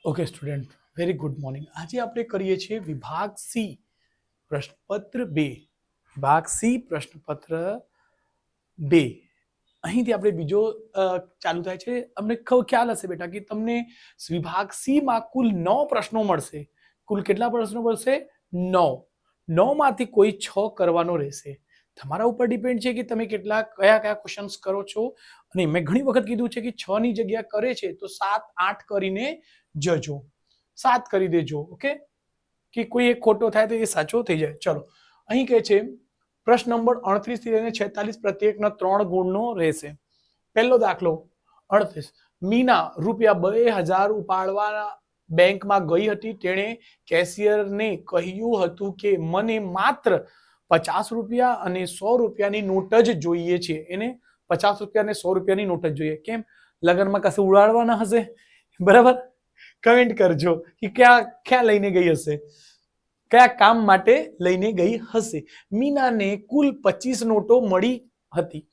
Okay student, very good morning. આજે આપણે કરીએ છીએ વિભાગ સી પ્રશ્નપત્ર 2. વિભાગ સી પ્રશ્નપત્ર 2. અહીંથી આપણે બીજો ચાલુ થાય છે. અમને ખ્યાલ હશે બેટા કે તમને વિભાગ સી માં કુલ 9 પ્રશ્નો મળશે. કુલ કેટલા પ્રશ્નો મળશે? 9. 9 માંથી કોઈ 6 કરવાનો રહેશે. તમારા ઉપર ડિપેન્ડ છે કે તમે કયા કયા ક્વેશ્ચન્સ કરો છો. અને મેં ઘણી વખત કીધું છે કે 6 ની જગ્યા કરે છે તો 7 8 કરીને જજો. 7 કરી દેજો. ઓકે, કે કોઈ એક ખોટો થાય તો એ સાચો થઈ જાય. ચલો, અહીં કહે છે પ્રશ્ન નંબર 38 થી લઈને 46 પ્રત્યેકના 3 ગુણનો રહેશે. પહેલો દાખલો 38. મીના ₹2000 ઉપાડવાના બેંકમાં ગઈ હતી. તેણે કેશિયરને કહ્યું હતું કે મને માત્ર ₹50 અને ₹100 નોટ જ જોઈએ છે. એને ₹50 અને ₹100 નોટ જ જોઈએ. કેમ? લગ્નમાં કશું ઉડાડવાના હશે. બરાબર, કમેન્ટ કરજો કે ક્યાં લઈને ગઈ હશે, કયા કામ માટે લઈને ગઈ હશે. મીનાને કુલ 25 નોટો મળી હતી.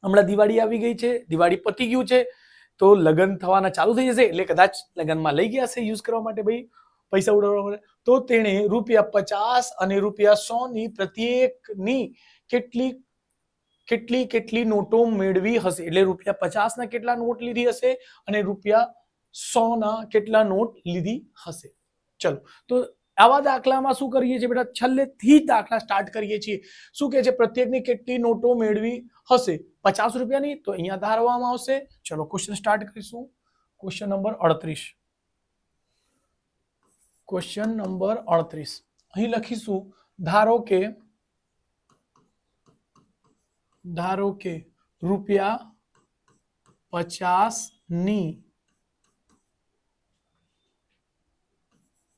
હમણાં દિવાળી આવી ગઈ છે, દિવાળી પતી ગયું છે, તો લગ્ન થવાના ચાલુ થઈ જશે, એટલે કદાચ લગ્નમાં લઈ ગયા હશે યુઝ કરવા માટે, ભાઈ પૈસા ઉડાડવા માટે. તો તેણે ₹50 અને ₹100 ની પ્રત્યેકની કેટલી નોટો મેળવી હશે. એટલે ₹50 ના કેટલા નોટ લીધી હશે અને ₹100 ના કેટલા નોટ લીધી હશે. ચલો, તો આવા દાખલામાં શું કરીએ છીએ બેટા? છેલ્લેથી જ દાખલા સ્ટાર્ટ કરીએ છીએ. શું કહે છે? પ્રત્યેકની કેટલી નોટો મેળવી હશે? ₹50 ની, તો અહીંયા ધારવામાં આવશે. ચલો, ક્વેશ્ચન સ્ટાર્ટ કરીશું. Question number 38. ક્વેશ્ચન નંબર 38 અહીં લખીશું. ધારો કે ₹50 ની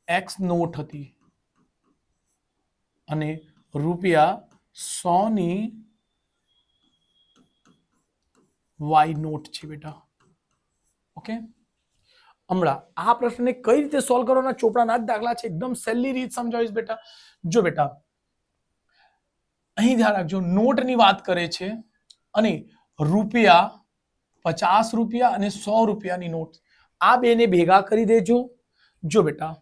X નોટ હતી અને ₹100 ની Y નોટ છે બેટા. ઓકે, હમણાં આ પ્રશ્નને કઈ રીતે સોલ્વ કરવાના? ચોપડાના જ દાખલા છે, એકદમ સહેલી રીત સમજાવીશ બેટા. જો બેટા, અહીં ધ્યાન રાખજો, નોટની વાત કરે છે અને ₹50 અને ₹100 નોટ, આ બેને ભેગા કરી દેજો. જો બેટા,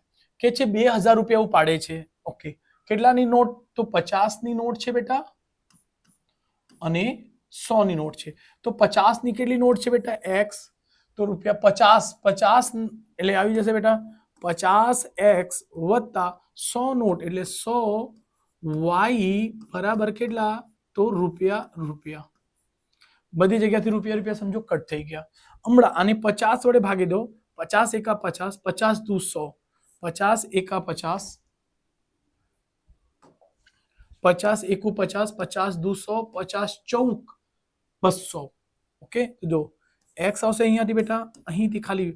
કે છે ₹2000 ઉપાડે છે. ઓકે, કેટલાની નોટ? તો 50 ની નોટ છે બેટા અને 100 ની નોટ છે. તો 50 ની કેટલી નોટ છે બેટા? X. તો ₹50 એટલે આવી જશે બેટા 50X વત્તા 100 નોટ એટલે 100 Y બરાબર કેટલા? તો રૂપિયા. બધી જગ્યાથી રૂપિયા સમજો કટ થઈ ગયા. હમણાં આને 50 વડે ભાગી દો. 50 એકા 50, 50 દુ 100, 50 એકા 50, 50 એકુ 50, 50 દુ 100, 50 ચોક 200. ઓકે, જો X આવશે અહીંયાથી બેટા, અહીંથી ખાલી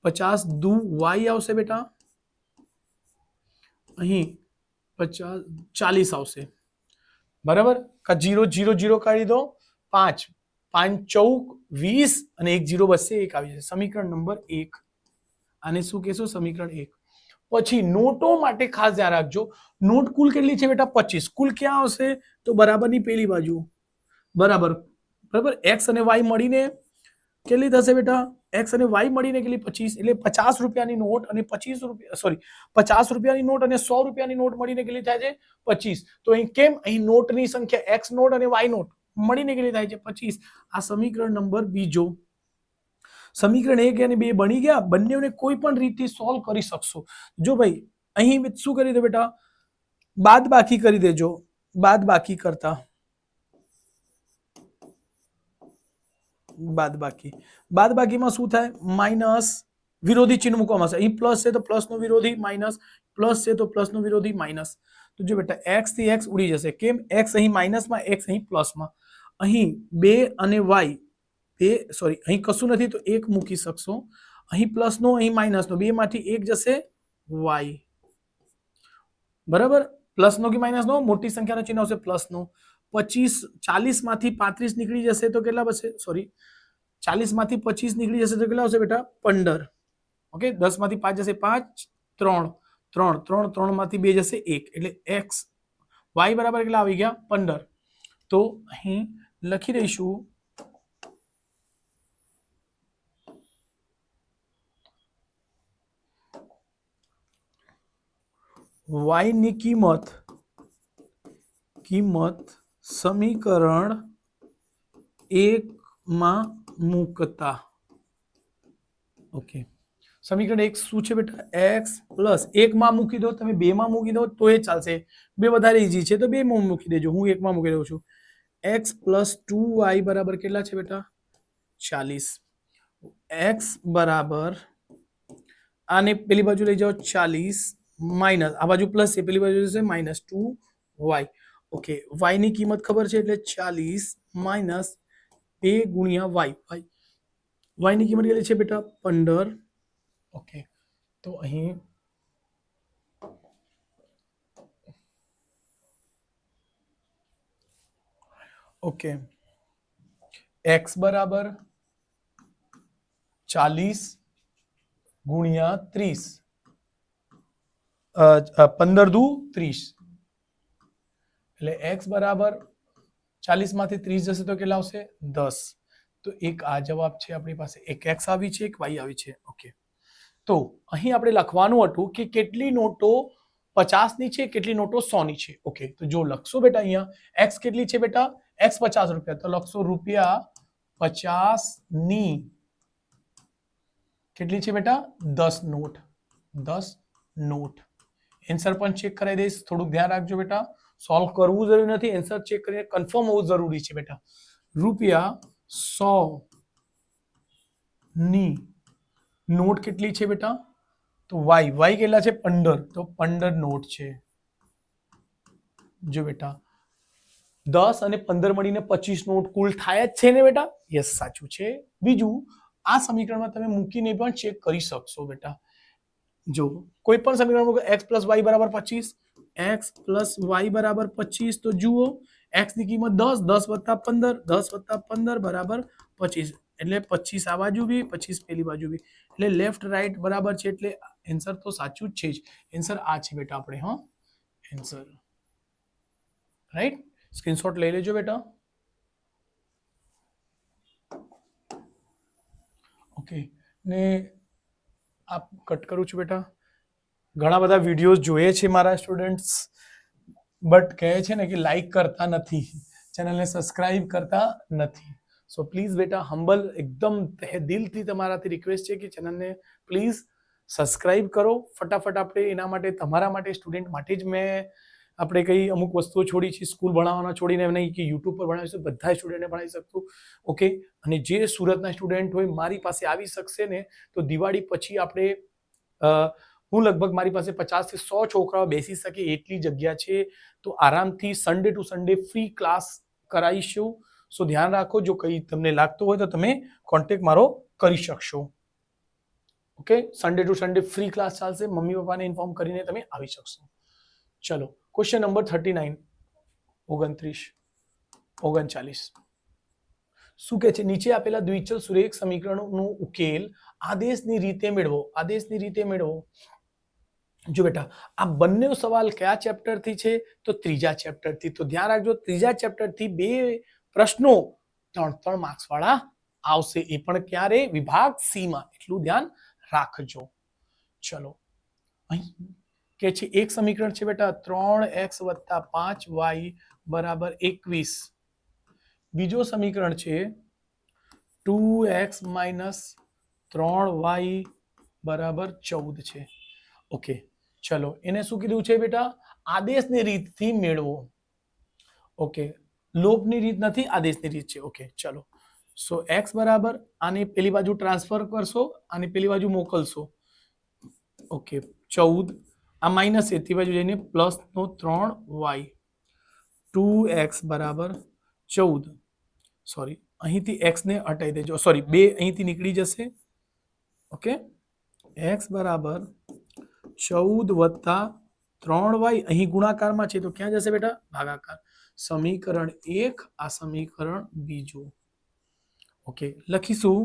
50 દુ Y આવશે બેટા, અહીં 50 40 આવશે. બરાબર, કા 0 0 0 કાઢી દો. 5 5 ચોક 20 અને 1 0 બચશે, 1 આવી જશે. સમીકરણ નંબર 1. આને શું કહેશું? સમીકરણ 1. પછી નોટો માટે ખાસ ધ્યાન રાખજો. નોટ કુલ કેટલી છે બેટા? 25. કુલ ક્યાં આવશે? તો બરાબરની પેલી બાજુ. બરાબર, X અને Y મળીને કેટલી થશે બેટા? X અને Y મળીને કેટલી? 25. એટલે ₹50 નોટ અને ₹50 નોટ અને ₹100 નોટ મળીને કેટલી થાય છે? 25. તો અહીં કેમ? અહીં નોટની સંખ્યા X નોટ અને Y નોટ મળીને કેટલી થાય છે? 25. આ સમીકરણ નંબર બીજો. સમીકરણ 1 અને 2 બની ગયા. બંનેને કોઈ પણ રીતે સોલ્વ કરી શકશો. જો ભાઈ, અહીં શું કરી દો બેટા? બાદ બાકી કરી દેજો. બાદ બાકીમાં શું થાય? માઇનસ વિરોધી ચિહ્ન મૂકવામાં આવશે. અહીં પ્લસ છે તો પ્લસ નો વિરોધી, માઇનસ પ્લસ છે તો પ્લસ નો વિરોધી, માઇનસ. તો જો બેટા, X થી X ઉડી જશે. કેમ? X અહીં માઇનસમાં, X અહીં પ્લસમાં. અહીં 2 અને Y અહીં કશું નથી તો 1 મૂકી શકશો. અહીં પ્લસ નો, અહીં માઇનસ નો, 2 માંથી 1 જશે Y. બરાબર, પ્લસ નો કે માઇનસ નો, મોટી સંખ્યાનો ચિહ્ન આવશે પ્લસ નો. 25 40 માંથી 35 નીકળી જશે તો કેટલા બચશે? 40 માંથી 25 નીકળી જશે તો કેટલા આવશે બેટા? 15. ઓકે, 10 માંથી 5 જશે 5, 3 3 3 માંથી 2 જશે 1. એટલે X Y બરાબર કેટલા આવી ગયા? 15. તો અહીં લખી દઈશું y ની કિંમત સમીકરણ 1 માં મૂકતા. ઓકે, સમીકરણ 1 શું છે બેટા? x પ્લસ 1 માં મૂકી દો, તમે 2 માં મૂકી દો તો એ ચાલશે. 2 વધારે ઈઝી છે તો 2 માં મૂકી દેજો. હું 1 માં મૂકી દઉં છું. x પ્લસ 2y બરાબર કેટલા છે બેટા? 40. x બરાબર આને પેલી બાજુ લઈ જાઓ 40 માઇનસ આ બાજુ પ્લસ છે, પેલી બાજુ જશે માઇનસ 2y. ઓકે, y ની કિંમત ખબર છે એટલે 40 માઇનસ 2 ગુણ્યા y. y ની કિંમત કેટલી છે બેટા? 15. ઓકે, તો અહીં ઓકે x બરાબર 40 ગુણ્યા 30, 15 દુ 30, એટલે x બરાબર 40 માંથી 30 જશે તો કેટલા આવશે? 10. તો એક આ જવાબ છે આપણી પાસે. એક x આવી છે, એક y આવી છે. ઓકે, તો અહીં આપણે લખવાનું હતું કે કેટલી નોટો 50 ની છે, કેટલી નોટો 100 ની છે. ઓકે, તો જો લખશો બેટા અહીંયા x કેટલી છે બેટા? x 50 રૂપિયા, તો લખશો રૂપિયા 50 ની કેટલી છે બેટા? 10 નોટ. 10 નોટ. એન્સર પણ ચેક કરાવી દઈશ, થોડુંક ધ્યાન રાખજો બેટા. સોલ્વ કરવું જરૂરી નથી, એન્સર ચેક કરીને કન્ફર્મ હોવું જરૂરી છે બેટા. રૂપિયા 100 ની નોટ કેટલી છે બેટા? તો y કેટલા છે? 15, તો 15 નોટ છે. જો બેટા 10 અને 15 મળીને 25 નોટ કુલ થાય જ છે ને બેટા? યસ, સાચું છે. બીજું, આ સમીકરણમાં તમે મૂકીને પણ ચેક કરી શકશો બેટા. જો કોઈ પણ સમીકરણ મૂકો x પ્લસ y બરાબર 25, x પ્લસ y બરાબર 25, તો જુઓ x ની કિંમત 10, 10 વત્તા 15, 10 વત્તા 15 બરાબર 25, એટલે 25 આ બાજુ બી 25 પેલી બાજુ બી, એટલે લેફ્ટ રાઈટ બરાબર છે, એટલે એન્સર તો સાચું જ છે જ. એન્સર આ છે બેટા આપણે. હા, એન્સર રાઈટ. સ્ક્રીનશોટ લઈ લેજો બેટા. ઓકે, ને આપ કટ કરું છું બેટા. ઘણા બધા વિડીયોઝ જોઈએ છે મારા સ્ટુડન્ટ્સ, બટ કહે છે ને કે લાઈક કરતા નથી, ચેનલને સબસ્ક્રાઇબ કરતા નથી. સો પ્લીઝ બેટા, હમ્બલ એકદમ દિલથી તમારાથી રિક્વેસ્ટ છે કે ચેનલને પ્લીઝ સબસ્ક્રાઇબ કરો ફટાફટ. આપણે એના માટે, તમારા માટે, સ્ટુડન્ટ માટે જ મેં આપણે કઈ અમુક વસ્તુઓ છોડી છે. સ્કૂલ ભણાવવાના છોડીને નહીં કે યુટ્યુબ પર ભણાવીશું, બધા સ્ટુડન્ટને ભણાવી શકતું. ઓકે, અને જે સુરતના સ્ટુડન્ટ હોય મારી પાસે આવી શકશે ને, તો દિવાળી પછી આપણે હું લગભગ મારી પાસે 50 થી 100 છોકરાઓ બેસી શકે એટલી જગ્યા છે. તો આરામથી Sunday to Sunday free class કરાવીશું. સો ધ્યાન રાખો, જો કંઈ તમને લાગતું હોય તો તમે કોન્ટેક્ટ મારો કરી શકશો. Okay, Sunday to Sunday free class ચાલશે, મમ્મી પપ્પાને ઇન્ફોર્મ કરીને તમે આવી શકશો. ચલો, ક્વેશ્ચન નંબર 39, 39 શું કહે છે? નીચે આપેલા દ્વિચલ સુરેખ સમીકરણોનો ઉકેલ આદેશની રીતે મેળવો. આદેશની રીતે મેળવો. જો બેટા, આ બંને સવાલ કયા ચેપ્ટરથી છે? તો ત્રીજા ચેપ્ટરથી. તો ધ્યાન રાખજો, ત્રીજા ચેપ્ટરથી 2 પ્રશ્નો 3 માર્ક્સ વાળા આવશે, એ પણ ક્યારે? વિભાગ સી માં. એટલું ધ્યાન રાખજો. ચલો, અહીં કે છે એક સમીકરણ છે બેટા 3x + 5y બરાબર 21. બીજો સમીકરણ છે 2x - 3y બરાબર 14 છે. ઓકે, ચલો, એને શું કીધું છે બેટા? આદેશની રીતથી મેળવો. ઓકે, લોભની રીત નથી, આદેશની રીત છે. ઓકે, ચલો. સો x બરાબર આને પેલી બાજુ ટ્રાન્સફર કરશો, આને પેલી બાજુ મોકલશો. ઓકે, 14, આ માઇનસ છે, તે બાજુ જઈને +નો 3y, 2x બરાબર 14. સોરી, અહીંથી x ને હટાવી દેજો, સોરી 2 અહીંથી નીકળી જશે. ઓકે, x બરાબર 14 વત્તા 3y, અહીં ગુણાકારમાં છે તો ક્યાં જશે બેટા? ભાગાકાર. સમીકરણ 1, આ સમીકરણ બીજું. ઓકે, લખીશું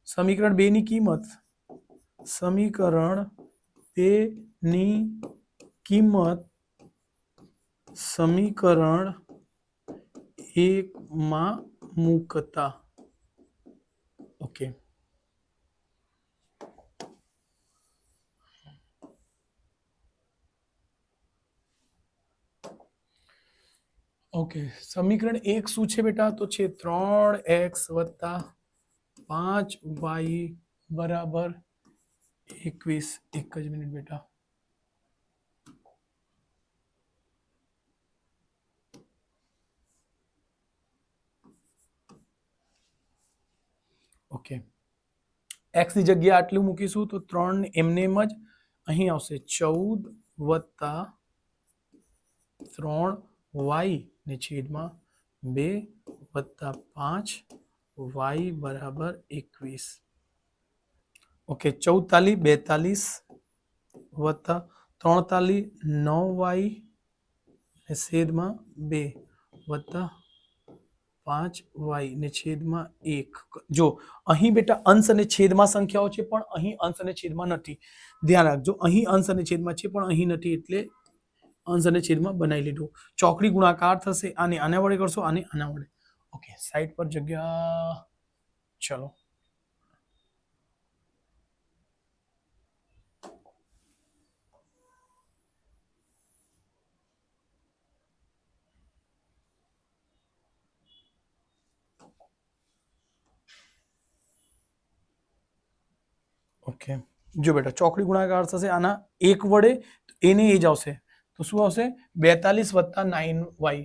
સમીકરણ 2 ની કિંમત. સમીકરણ 2 ની કિંમત સમીકરણ 1 માં મૂકતા. ઓકે, ઓકે, સમીકરણ 1 શું છે બેટા? તો છે 3x + 5y બરાબર 21. એક જ મિનિટ બેટા. ઓકે, x ની જગ્યાએ આટલું મૂકીશું તો 3 એમને એમ જ અહીં આવશે 14 + 3y ને છેદમાં 2 + 5y બરાબર 21. ઓકે, 14 × 42 વત્તા 3 × 9y ને છેદમાં 2 વત્તા 5y ને છેદમાં 1. જો અહીં બેટા અંશ અને છેદમાં સંખ્યાઓ છે, પણ અહીં અંશ અને છેદમાં નથી. ધ્યાન રાખજો, અહીં અંશ અને છેદમાં છે પણ અહીં નથી, એટલે અંશ અને છેદમાં બનાવી લીધું. ચોકડી ગુણાકાર થશે, આને આના વડે કરશો, આને આના વડે. ઓકે, સાઈડ પર જગ્યા. ચલો, ઓકે, જો બેટા ચોકડી ગુણાકાર થશે આના 1 વડે, એને એ જ આવશે. તો શું આવશે? 42 + 9y.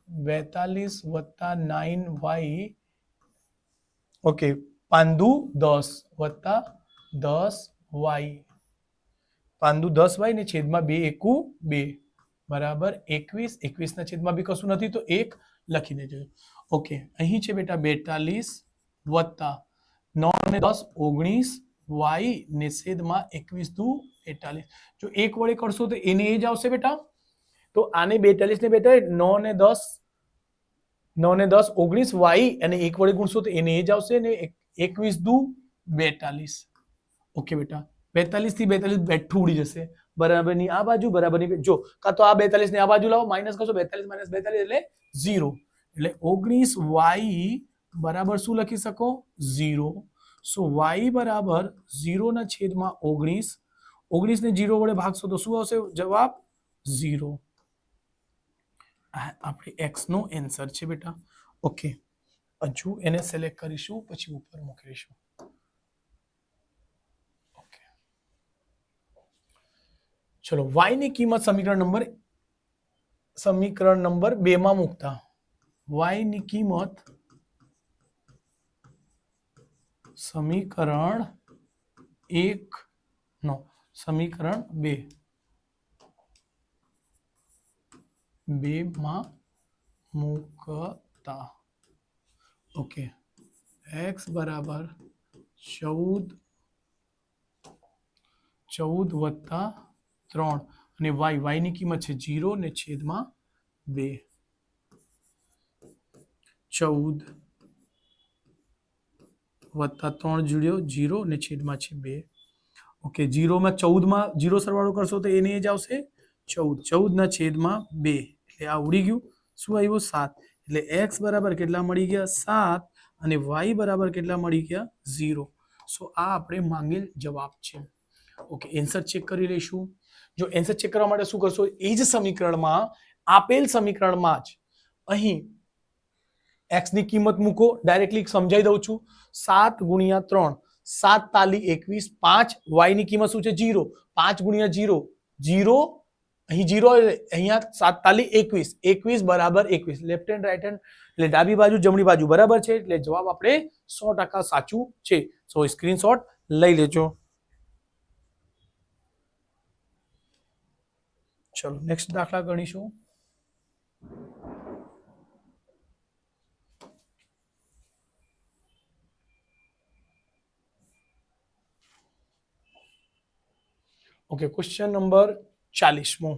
42 + 9y. ઓકે, 5 દુ 10 વત્તા 10y. 5 દુ 10y ને છેદમાં 2 એકુ 2 બરાબર 21. 21 ના છેદમાં બી કશું નથી, તો 1 લખી દેજો. ઓકે, અહીં છે બેટા 42 વત્તા 9 ને 10 19 y ને છેદમાં 21 દુ 42. જો 1 વડે કરશો તો એને એ જ આવશે બેટા. તો આને 42 ને બેટા 9 ને 10 19 y અને 1 વડે ગુણશો તો એને એ જ આવશે ને 21 દુ 42. ઓકે બેટા, 42 થી 42 બેઠું ઉડી જશે. બરાબર ની આ બાજુ, બરાબર ની જો કાં તો આ 42 ને આ બાજુ લાવો, માઇનસ કરશો 42 - 42 એટલે 0. એટલે 19y બરાબર શું લખી શકો? 0. સો y બરાબર 0 ના છેદમાં 19. 19 ને 0 વડે ભાગશો તો શું આવશે જવાબ? 0. આપણે x નો આન્સર છે બેટા. ઓકે, હજુ એને સિલેક્ટ કરીશું, પછી ઉપર મૂકીશું. ઓકે, ચલો, y ની કિંમત સમીકરણ નંબર 2 માં મૂકતા y ની કિંમત સમીકરણ 1 નો સમીકરણ 2 માં મૂકતા. ઓકે, x બરાબર 14 વત્તા 3 અને y ની કિંમત છે 0 ને છેદમાં 2. 14 વત્તા 3 જોડ્યો 0 ને છેદમાં છે 2. ઓકે, 0 માં 14 માં 0 સરવાળો કરશો તો એને જ આવશે 14. 14 ના છેદમાં 2 એટલે આ ઉડી ગયું. શું આવ્યું? 7. એટલે x બરાબર કેટલા મળી ગયા? 7. અને y બરાબર કેટલા મળી ગયા? 0. સો આ આપણે માંગેલ જવાબ છે. ઓકે, આન્સર ચેક કરી લઈશું. જો આન્સર ચેક કરવા માટે શું કરશો? એ જ સમીકરણમાં, આપેલ સમીકરણમાં જ અહીં x ની કિંમત મૂકો. ડાયરેક્ટલી સમજાવી દઉં છું. 7 × 3 7 તાલી 21. 5 y ની કિંમત શું છે? 0. 5 × 0 0. અહીં 0 અહીંયા 7 તાલી 21. 21 બરાબર 21. લેફ્ટ હેન્ડ રાઈટ હેન્ડ એટલે ડાબી બાજુ જમણી બાજુ બરાબર છે, એટલે જવાબ આપણે 100% સાચું છે. સો સ્ક્રીનશોટ લઈ લેજો. ચલો, નેક્સ્ટ દાખલા ગણીશું. Okay, question number 40.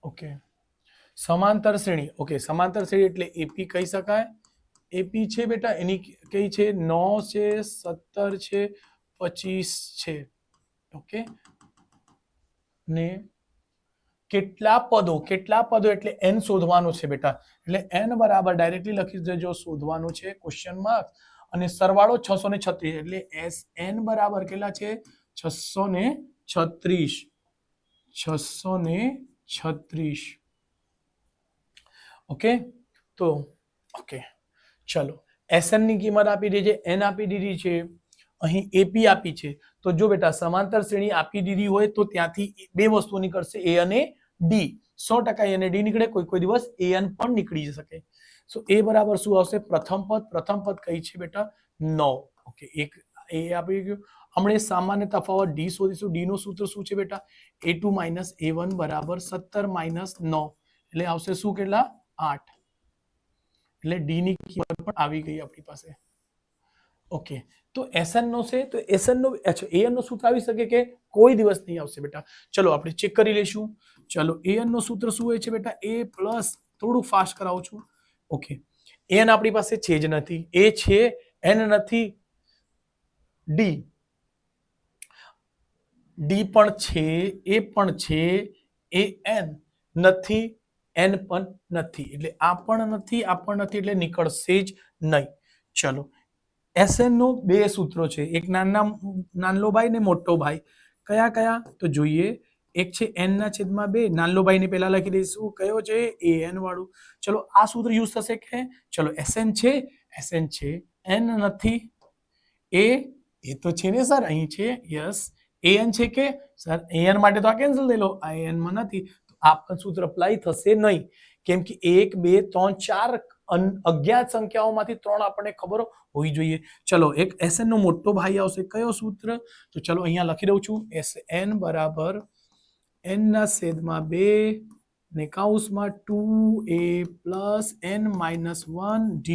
ઓકે, સમાંતર શ્રેણી. ઓકે, સમાંતર શ્રેણી એટલે એપી કહી શકાય. એપી છે બેટા, એની કઈ છે? 9 છે, 17 છે, 25 છે. ઓકે, ને કેટલા પદો એટલે n શોધવાનું છે બેટા. એટલે n બરાબર ડાયરેક્ટલી લખી દેજો, શોધવાનું છે ક્વેશ્ચન માર્ક. અને સરવાળો 636 એટલે SN બરાબર કેટલા છે? 636. 36 636 ઓકે તો ઓકે ચલો SN ની કિંમત આપી દીધી છે, N આપી દીધી છે, અહીં AP આપી છે. તો જો બેટા સમાંતર શ્રેણી આપી દીધી હોય તો ત્યાંથી બે વસ્તુ નીકળશે A અને D. 100% A અને D નીકળે, કોઈ દિવસ AN પણ નીકળી શકે. સો A બરાબર શું આવશે? પ્રથમ પદ કઈ છે બેટા? 9. ઓકે એક એ આપી ગયું. હમણે સામાન્ય તફાવત D શોધીશું. D નું સૂત્ર શું છે બેટા? A2 - A1 બરાબર 17 - 9 એટલે આવશે શું? કેટલા? 8. એટલે D ની કિંમત પણ આવી ગઈ આપણી પાસે. ઓકે તો SN નો છે તો SN નો અચ્છા AN નો સૂત્ર આવી શકે કે? કોઈ દિવસ નહીં આવશે બેટા. ચલો આપણે ચેક કરી લઈશું. ચલો AN નો સૂત્ર શું હોય છે બેટા? A પ્લસ થોડું ફાસ્ટ કરાવું છું. ઓકે AN આપણી પાસે છે જ નથી. A છે, N નથી, D પણ છે, A પણ છે, AN નથી, N પણ નથી. એટલે આ પણ નથી, આ પણ નથી, એટલે નીકળશે જ નહીં. ચલો SN નો બે સૂત્રો છે, એક નાનલો ભાઈ ને મોટો ભાઈ. કયા કયા? તો જોઈએ. એક છે n/2. નાનલો ભાઈ ને પહેલા લખી દઈશું. કયો છે? AN વાળું. ચલો આ સૂત્ર યુઝ થશે કે? ચલો SN છે, N નથી, એ તો છે ને સર, અહીં છે. યસ. AN છે કે સર? AN માટે તો આ કેન્સલ થઈ લો, આ AN માં નથી. તો આ પણ સૂત્ર અપ્લાય થશે નહીં, કેમ કે 1 2 3 4 અજ્ઞાત સંખ્યાઓમાંથી 3 આપણને ખબર હોવી જોઈએ. ચલો એક SN નો મોટો ભાઈ આવશે. કયો સૂત્ર? તો ચલો અહીંયા લખી દઉં છું. SN બરાબર n/2 ને કૌંસમાં 2a + n-1d.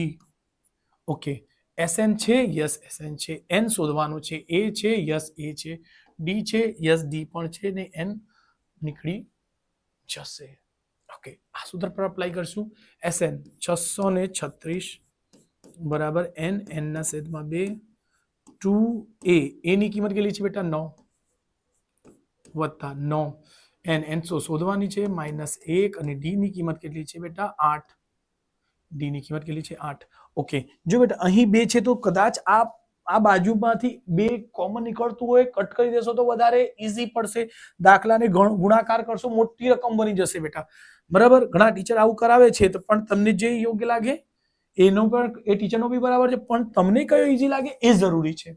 ઓકે SN છે? યસ SN છે. N શોધવાનું છે. A છે? યસ A છે. D છે? યસ D પણ છે ને N નીકળી જશે. ઓકે આ સૂત્ર પર અપ્લાય કરશું. SN 636 બરાબર n/2 2a. A ની કિંમત કેટલી છે બેટા? 9 વત્તા 9 n શોધવાની છે -1 અને D ની કિંમત કેટલી છે બેટા? 8. D ની કિંમત કેટલી છે? 8. ઓકે જો બેટા અહીં 2 છે તો કદાચ આ બાજુમાંથી 2 કોમન નીકળતું હોય, કટ કરી દેશો તો વધારે ઈઝી પડશે. દાખલાને ગુણાકાર કરશો મોટી રકમ બની જશે બેટા. બરાબર? ઘણા ટીચર આવું કરાવે છે, તો પણ તમને જે યોગ્ય લાગે એનો પણ એ ટીચરનો બી બરાબર છે, પણ તમને કયો ઈઝી લાગે એ જરૂરી છે.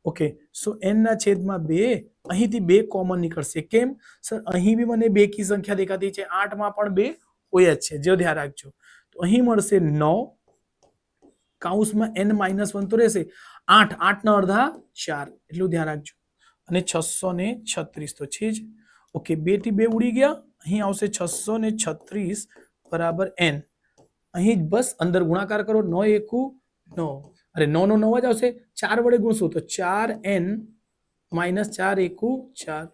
ઓકે સો n/2 અહીંથી 2 કોમન નીકળશે. કેમ સર? અહીં બી મને 2 કી સંખ્યા દેખાતી છે, 8 માં પણ 2 હોય જ છે. જો ધ્યાન રાખજો. તો અહીં મળશે 9 કૌંસમાં n-1 તો રહેશે. 8 ના અડધા 4 એટલું ધ્યાન રાખજો. અને 636 તો છે જ. ઓકે 2 થી 2 ઉડી ગયા. અહીં આવશે 636 બરાબર n. અહીં બસ અંદર ગુણાકાર કરો. 9 એકુ 9, અરે 9 નો 9 જ આવશે. 4 વડે ગુણશું તો 4n - 4 એકુ 4.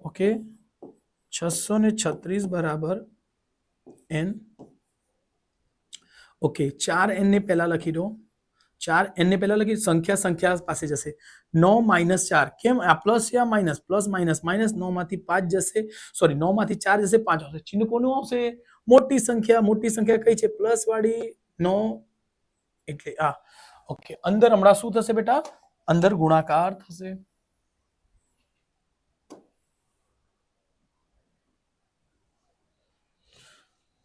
ઓકે 636 બરાબર n. ઓકે 4n ને પહેલા લખી દો. 4n ને પહેલા લખી સંખ્યા પાસે જશે. 9 - 4 કેમ? આ પ્લસ યા માઇનસ? Plus minus. -9 માંથી 5 જશે, સોરી 9 માંથી 4 જશે, 5 આવશે. ચિહ્ન કોનું આવશે? મોટી સંખ્યા કઈ છે? પ્લસ વાળી 9 એટલે આ. ઓકે અંદર હમણાં શું થશે બેટા? અંદર ગુણાકાર થશે.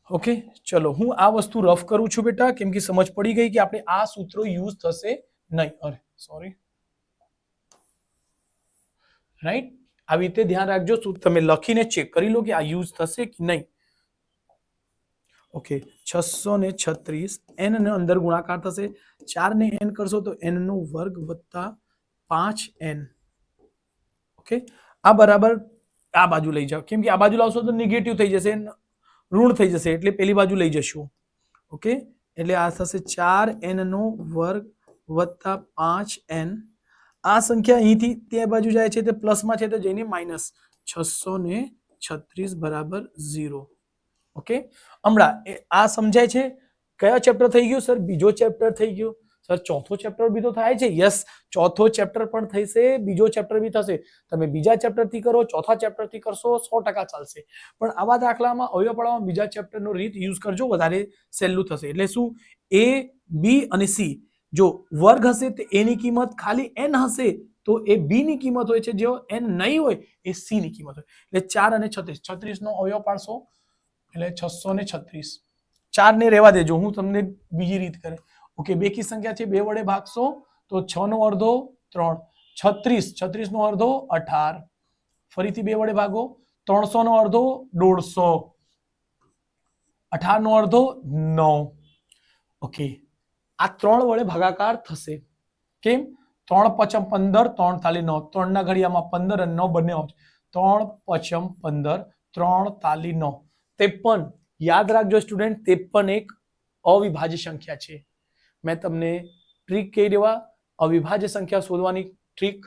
ઓકે ચલો હું આ વસ્તુ રફ કરું છું બેટા, કેમ કે સમજ પડી ગઈ કે આપણે આ સૂત્રો યુઝ થશે નહીં. અરે સોરી, રાઈટ? આવી રીતે ધ્યાન રાખજો. તમે લખીને ચેક કરી લો કે આ યુઝ થશે કે નહીં. ઓકે 636 n ને અંદર ગુણાકાર થશે. 4 ને n કરશો તો n નો વર્ગ વત્તા 5n. ઓકે આ બરાબર આ બાજુ લઈ જાઓ, કેમ કે આ બાજુ લાવશો તો નેગેટિવ થઈ જશે, ઋણ થઈ જશે, એટલે પેલી બાજુ લઈ જશું. ઓકે એટલે આ થશે 4n નો વર્ગ વત્તા 5n. આ સંખ્યા અહીંથી તે બાજુ જાય છે, તે પ્લસમાં છે તો જઈને માઇનસ. 636 બરાબર 0. ઓકે હમણાં આ સમજાય છે? કયો ચેપ્ટર થઈ ગયું સર? બીજો ચેપ્ટર થઈ ગયો. સર ચોથો ચેપ્ટર બી તો થાય છે. યસ ચોથો ચેપ્ટર પણ થશે, બીજો ચેપ્ટર બી થશે. તમે બીજા ચેપ્ટર થી કરો, ચોથા ચેપ્ટર થી કરશો, 100% ચાલશે. પણ આવા દાખલામાં અવયવ પાડવામાં બીજા ચેપ્ટરનો રીત યુઝ કરજો, વધારે સહેલું થશે. એટલે શું? A B અને C જો વર્ગ હશે તો a ની કિંમત ખાલી n હશે, તો એ બી ની કિંમત હોય છે, જો એન નહીં હોય એ સી ની કિંમત હોય. એટલે 4 અને 36, 36 નો અવયવ પાડશો એટલે 636. 4 ને રહેવા દેજો, હું તમને બીજી રીત કરે. ઓકે, બેકી સંખ્યા છે, 2 વડે ભાગશો તો 6 નો અડધો 3, 36, 36 નો અડધો 18. ફરીથી 2 વડે ભાગો, 300 નો અડધો 150, 18 નો અડધો 9. ઓકે, આ 3 વડે ભાગાકાર થશે. કેમ? 3 પચમ 15, 3 તાલી 9, 3 ના ઘડિયામાં 15 અને 9 બંને હોય. 3 પચમ 15, 3 તાલી 9, 53. યાદ રાખજો સ્ટુડન્ટ, 53 એક અવિભાજ્ય સંખ્યા છે. મેં તમને ટ્રીક કહી દેવા, અવિભાજ્ય સંખ્યા શોધવાની ટ્રીક.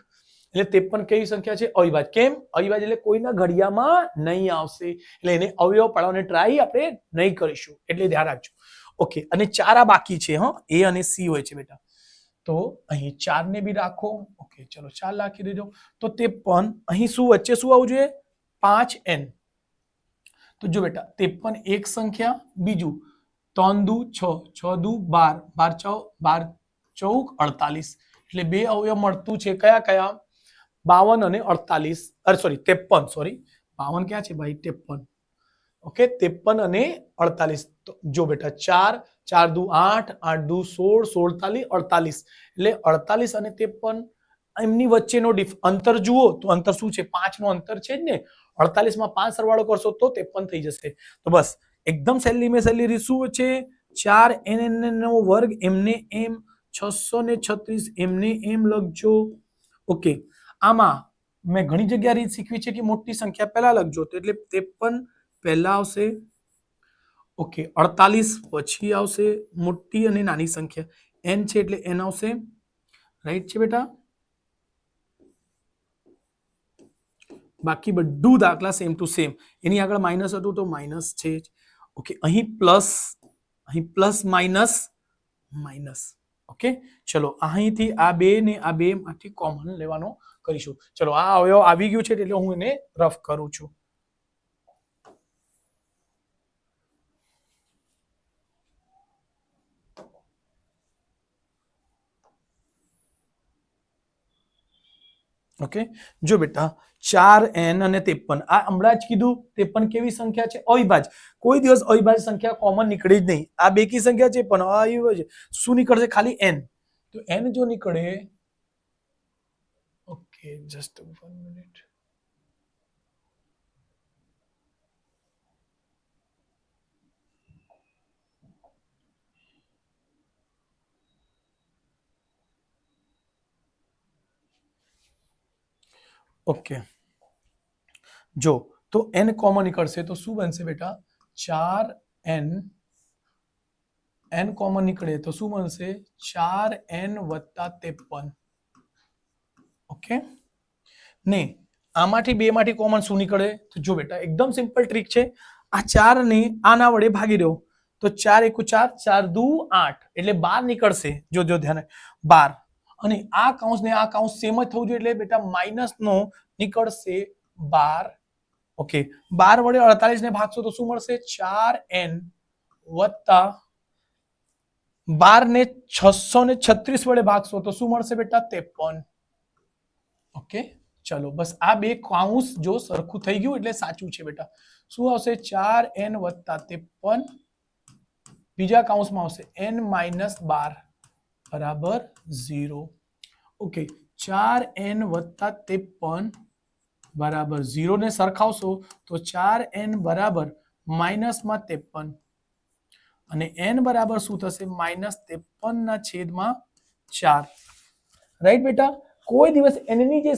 એટલે 53 કેવી સંખ્યા છે? અવિભાજ્ય. કેમ અવિભાજ્ય? એટલે કોઈના ઘડિયામાં નહીં આવશે, એટલે એને અવયવ પાડવાની ટ્રાય આપણે નહીં કરીશું, એટલે ધ્યાન રાખજો. ઓકે, અને 4 આ બાકી છે, હા, એ અને સી હોય છે બેટા. તો અહીં 4 ને બી રાખો. ઓકે, ચલો 4 રાખી દેજો. તો 53 અહીં શું વચ્ચે શું આવવું જોઈએ? 5n. તો જો બેટા 53 એક સંખ્યા, બીજું 3 દુ 6, 6 દુ 12, 12 ચોક 48. એટલે બે અવયવ મળતું છે, કયા કયા? 52 અને 48. અરે સોરી 53, સોરી 52 ક્યાં છે ભાઈ? 53. ઓકે, 53 અને 48. તો જો બેટા 4, 4 દુ 8, 8 દુ 16, 16 તાલી 48. એટલે 48 અને 53 એમની વચ્ચેનો અંતર જુઓ તો અંતર શું છે? 5 નો અંતર છે જ ને. 48 માં 5 સરવાળો કરશો તો 53 થઈ જશે. તો બસ એકદમ સહેલી મેં સહેલી રીત શું છે? 4n નો વર્ગ એમને એમ, 636 એમને એમ લખજો. ઓકે, આમાં મેં ઘણી જગ્યા રીત શીખવી છે કે મોટી સંખ્યા પહેલા લખજો, તો એટલે 53 પહેલા આવશે. ઓકે, 48 પછી આવશે મોટી અને નાની સંખ્યા n છે એટલે n આવશે. રાઈટ છે બેટા? બાકી બધું દાખલા સેમ ટુ સેમ. એની આગળ માઇનસ હતું તો માઇનસ છે જ. ઓકે, અહીં પ્લસ માઇનસ માઇનસ. ઓકે, ચલો અહીંથી આ બે ને આ બે માંથી કોમન લેવાનો કરીશું. ચલો આ અવયવ આવી ગયું છે એટલે હું એને રફ કરું છું. ઓકે, જો બેટા 4n અને 53 આ હમણાં જ કીધું. 53 કેવી સંખ્યા છે? અવિભાજ્ય. કોઈ દિવસ અવિભાજ્ય સંખ્યા કોમન નીકળી જ નહીં. આ બેકી સંખ્યા છે પણ અવિભાજ્ય. શું નીકળશે? ખાલી n. તો n જો નીકળે, ઓકે જસ્ટ 1 મિનિટ. ઓકે, જો તો n કોમન નીકળશે તો શું બનશે બેટા? 4n. n કોમન નીકળે તો શું બનશે? 4n વત્તા 53. ઓકે, ને આમાંથી બે માંથી કોમન શું નીકળે? તો જો બેટા એકદમ સિમ્પલ ટ્રીક છે. આ 4 ને આના વડે ભાગી દો તો 4 એકુ 4, 4 દુ 8 એટલે 12 નીકળશે. જો ધ્યાન 12. અને આ કૌંસ ને આ કૌંસ સેમ જ થવું જોઈએ એટલે બેટા માઇનસ નો નીકળશે 12. ઓકે, 12 વડે 48 ને ભાગશો તો શું મળશે? 4n વત્તા 12 ને 636 વડે ભાગશો તો શું મળશે બેટા? 53. ઓકે, ચલો બસ આ બે કૌંસ જો સરખું થઈ ગયું એટલે સાચું છે બેટા. શું આવશે? 4n વત્તા 53. બીજા કૌંસમાં આવશે n માઇનસ 12 બરાબર 0. ઓકે, 4n વત્તા 53 બરાબર 0 ને સરખાવશો તો 4n બરાબર માઇનસમાં 53 અને n બરાબર શું થશે? માઇનસ 53 ના છેદમાં 4. રાઈટ બેટા? કોઈ દિવસ n ની જે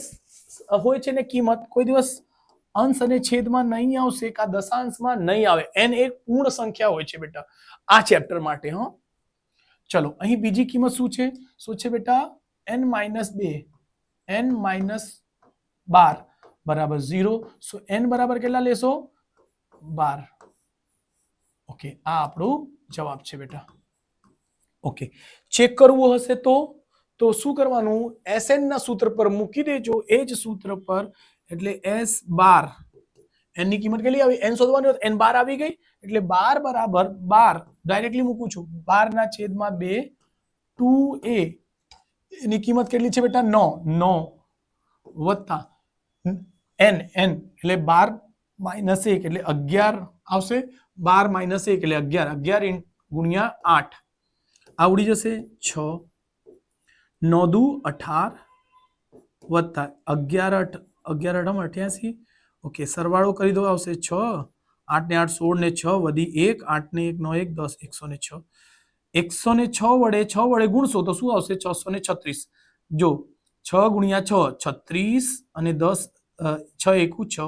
હોય છે ને કિંમત, કોઈ દિવસ અંશ અને છેદમાં નહીં આવશે કે દશાંશમાં નહીં આવે. n એક પૂર્ણ સંખ્યા હોય છે બેટા આ ચેપ્ટર માટે. હા, ચલો અહીં બીજી કિંમત શું છે? શું છે બેટા? n માઇનસ 2, n માઇનસ 12 બરાબર 0. સો n બરાબર કેટલા લેશો? 12. ઓકે, આ આપણું જવાબ છે બેટા. ઓકે, ચેક કરવું હશે તો શું કરવાનું? Sn ના સૂત્ર પર મૂકી દેજો, એ જ સૂત્ર પર. એટલે S12 n ની કિંમત કેટલી આવી? n શોધવાની n 12 આવી ગઈ એટલે 12 બરાબર 12 ડાયરેક્ટલી મૂકું છું. 12 ના છેદમાં 2 2a એની કિંમત કેટલી છે બેટા? 9. વત્તા n n એટલે 12 માઇનસ 1 એટલે 11 આવશે. 12 માઇનસ 1 એટલે 11 11 ગુણ્યા 8 આવડી જશે 6 9 દુ 18 વત્તા 11 11 88. ઓકે, સરવાળો કરી દો, આવશે 6 8 ને 8 16 ને 6 વધી 1 8 ને 1 9 1 10 106 106 વડે 6 વડે ગુણશો તો શું આવશે? 636. જો 6 ગુણ્યા 6 36 અને 10 6 એકુ 6.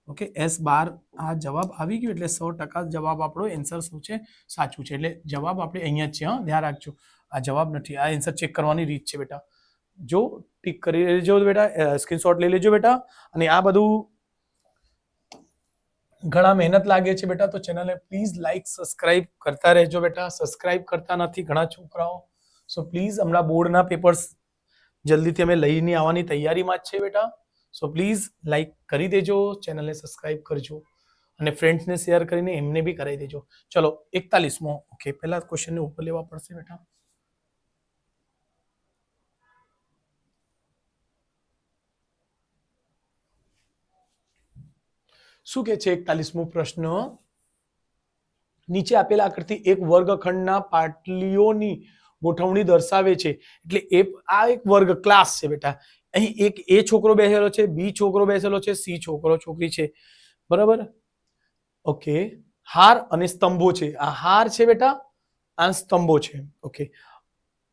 ઓકે, S12 આ જવાબ આવી ગયો એટલે 100% જવાબ આપણો આન્સર શું છે? સાચું છે. એટલે જવાબ આપણે અહીંયા જ છે. હા, ધ્યાન રાખજો, આ જવાબ નથી, આ આન્સર ચેક કરવાની રીત છે બેટા. જો ટીક કરી લેજો બેટા, સ્ક્રીનશોટ લઈ લેજો બેટા. અને આ બધું ઘણા મહેનત લાગે છે બેટા, તો ચેનલને પ્લીઝ લાઈક સબસ્ક્રાઇબ કરતા રહેજો બેટા. સબસ્ક્રાઇબ કરતા નથી ઘણા છોકરાઓ, સો પ્લીઝ હમણાં બોર્ડના પેપર્સ જલ્દીથી અમે લઈને આવવાની તૈયારીમાં જ છે બેટા. સો પ્લીઝ લાઈક કરી દેજો, ચેનલને સબસ્ક્રાઇબ કરજો અને ફ્રેન્ડ્સને શેર કરીને એમને બી કરાવી દેજો. ચલો 41મો. ઓકે, પહેલા ક્વેશ્ચનને ઉપર લેવા પડશે બેટા. શું કે છે 41મો પ્રશ્ન? નીચે આપેલા આકૃતિ એક વર્ગખંડના પાટલીઓની ગોઠવણી દર્શાવે છે. એટલે આ એક વર્ગ ક્લાસ છે બેટા. અહીં એક એ છોકરો બેસેલો છે, બી છોકરો બેસેલો છે, સી છોકરો છોકરી છે, બરાબર. ઓકે, હાર અને સ્તંભો છે. આ હાર છે બેટા, આ સ્તંભો છે. ઓકે,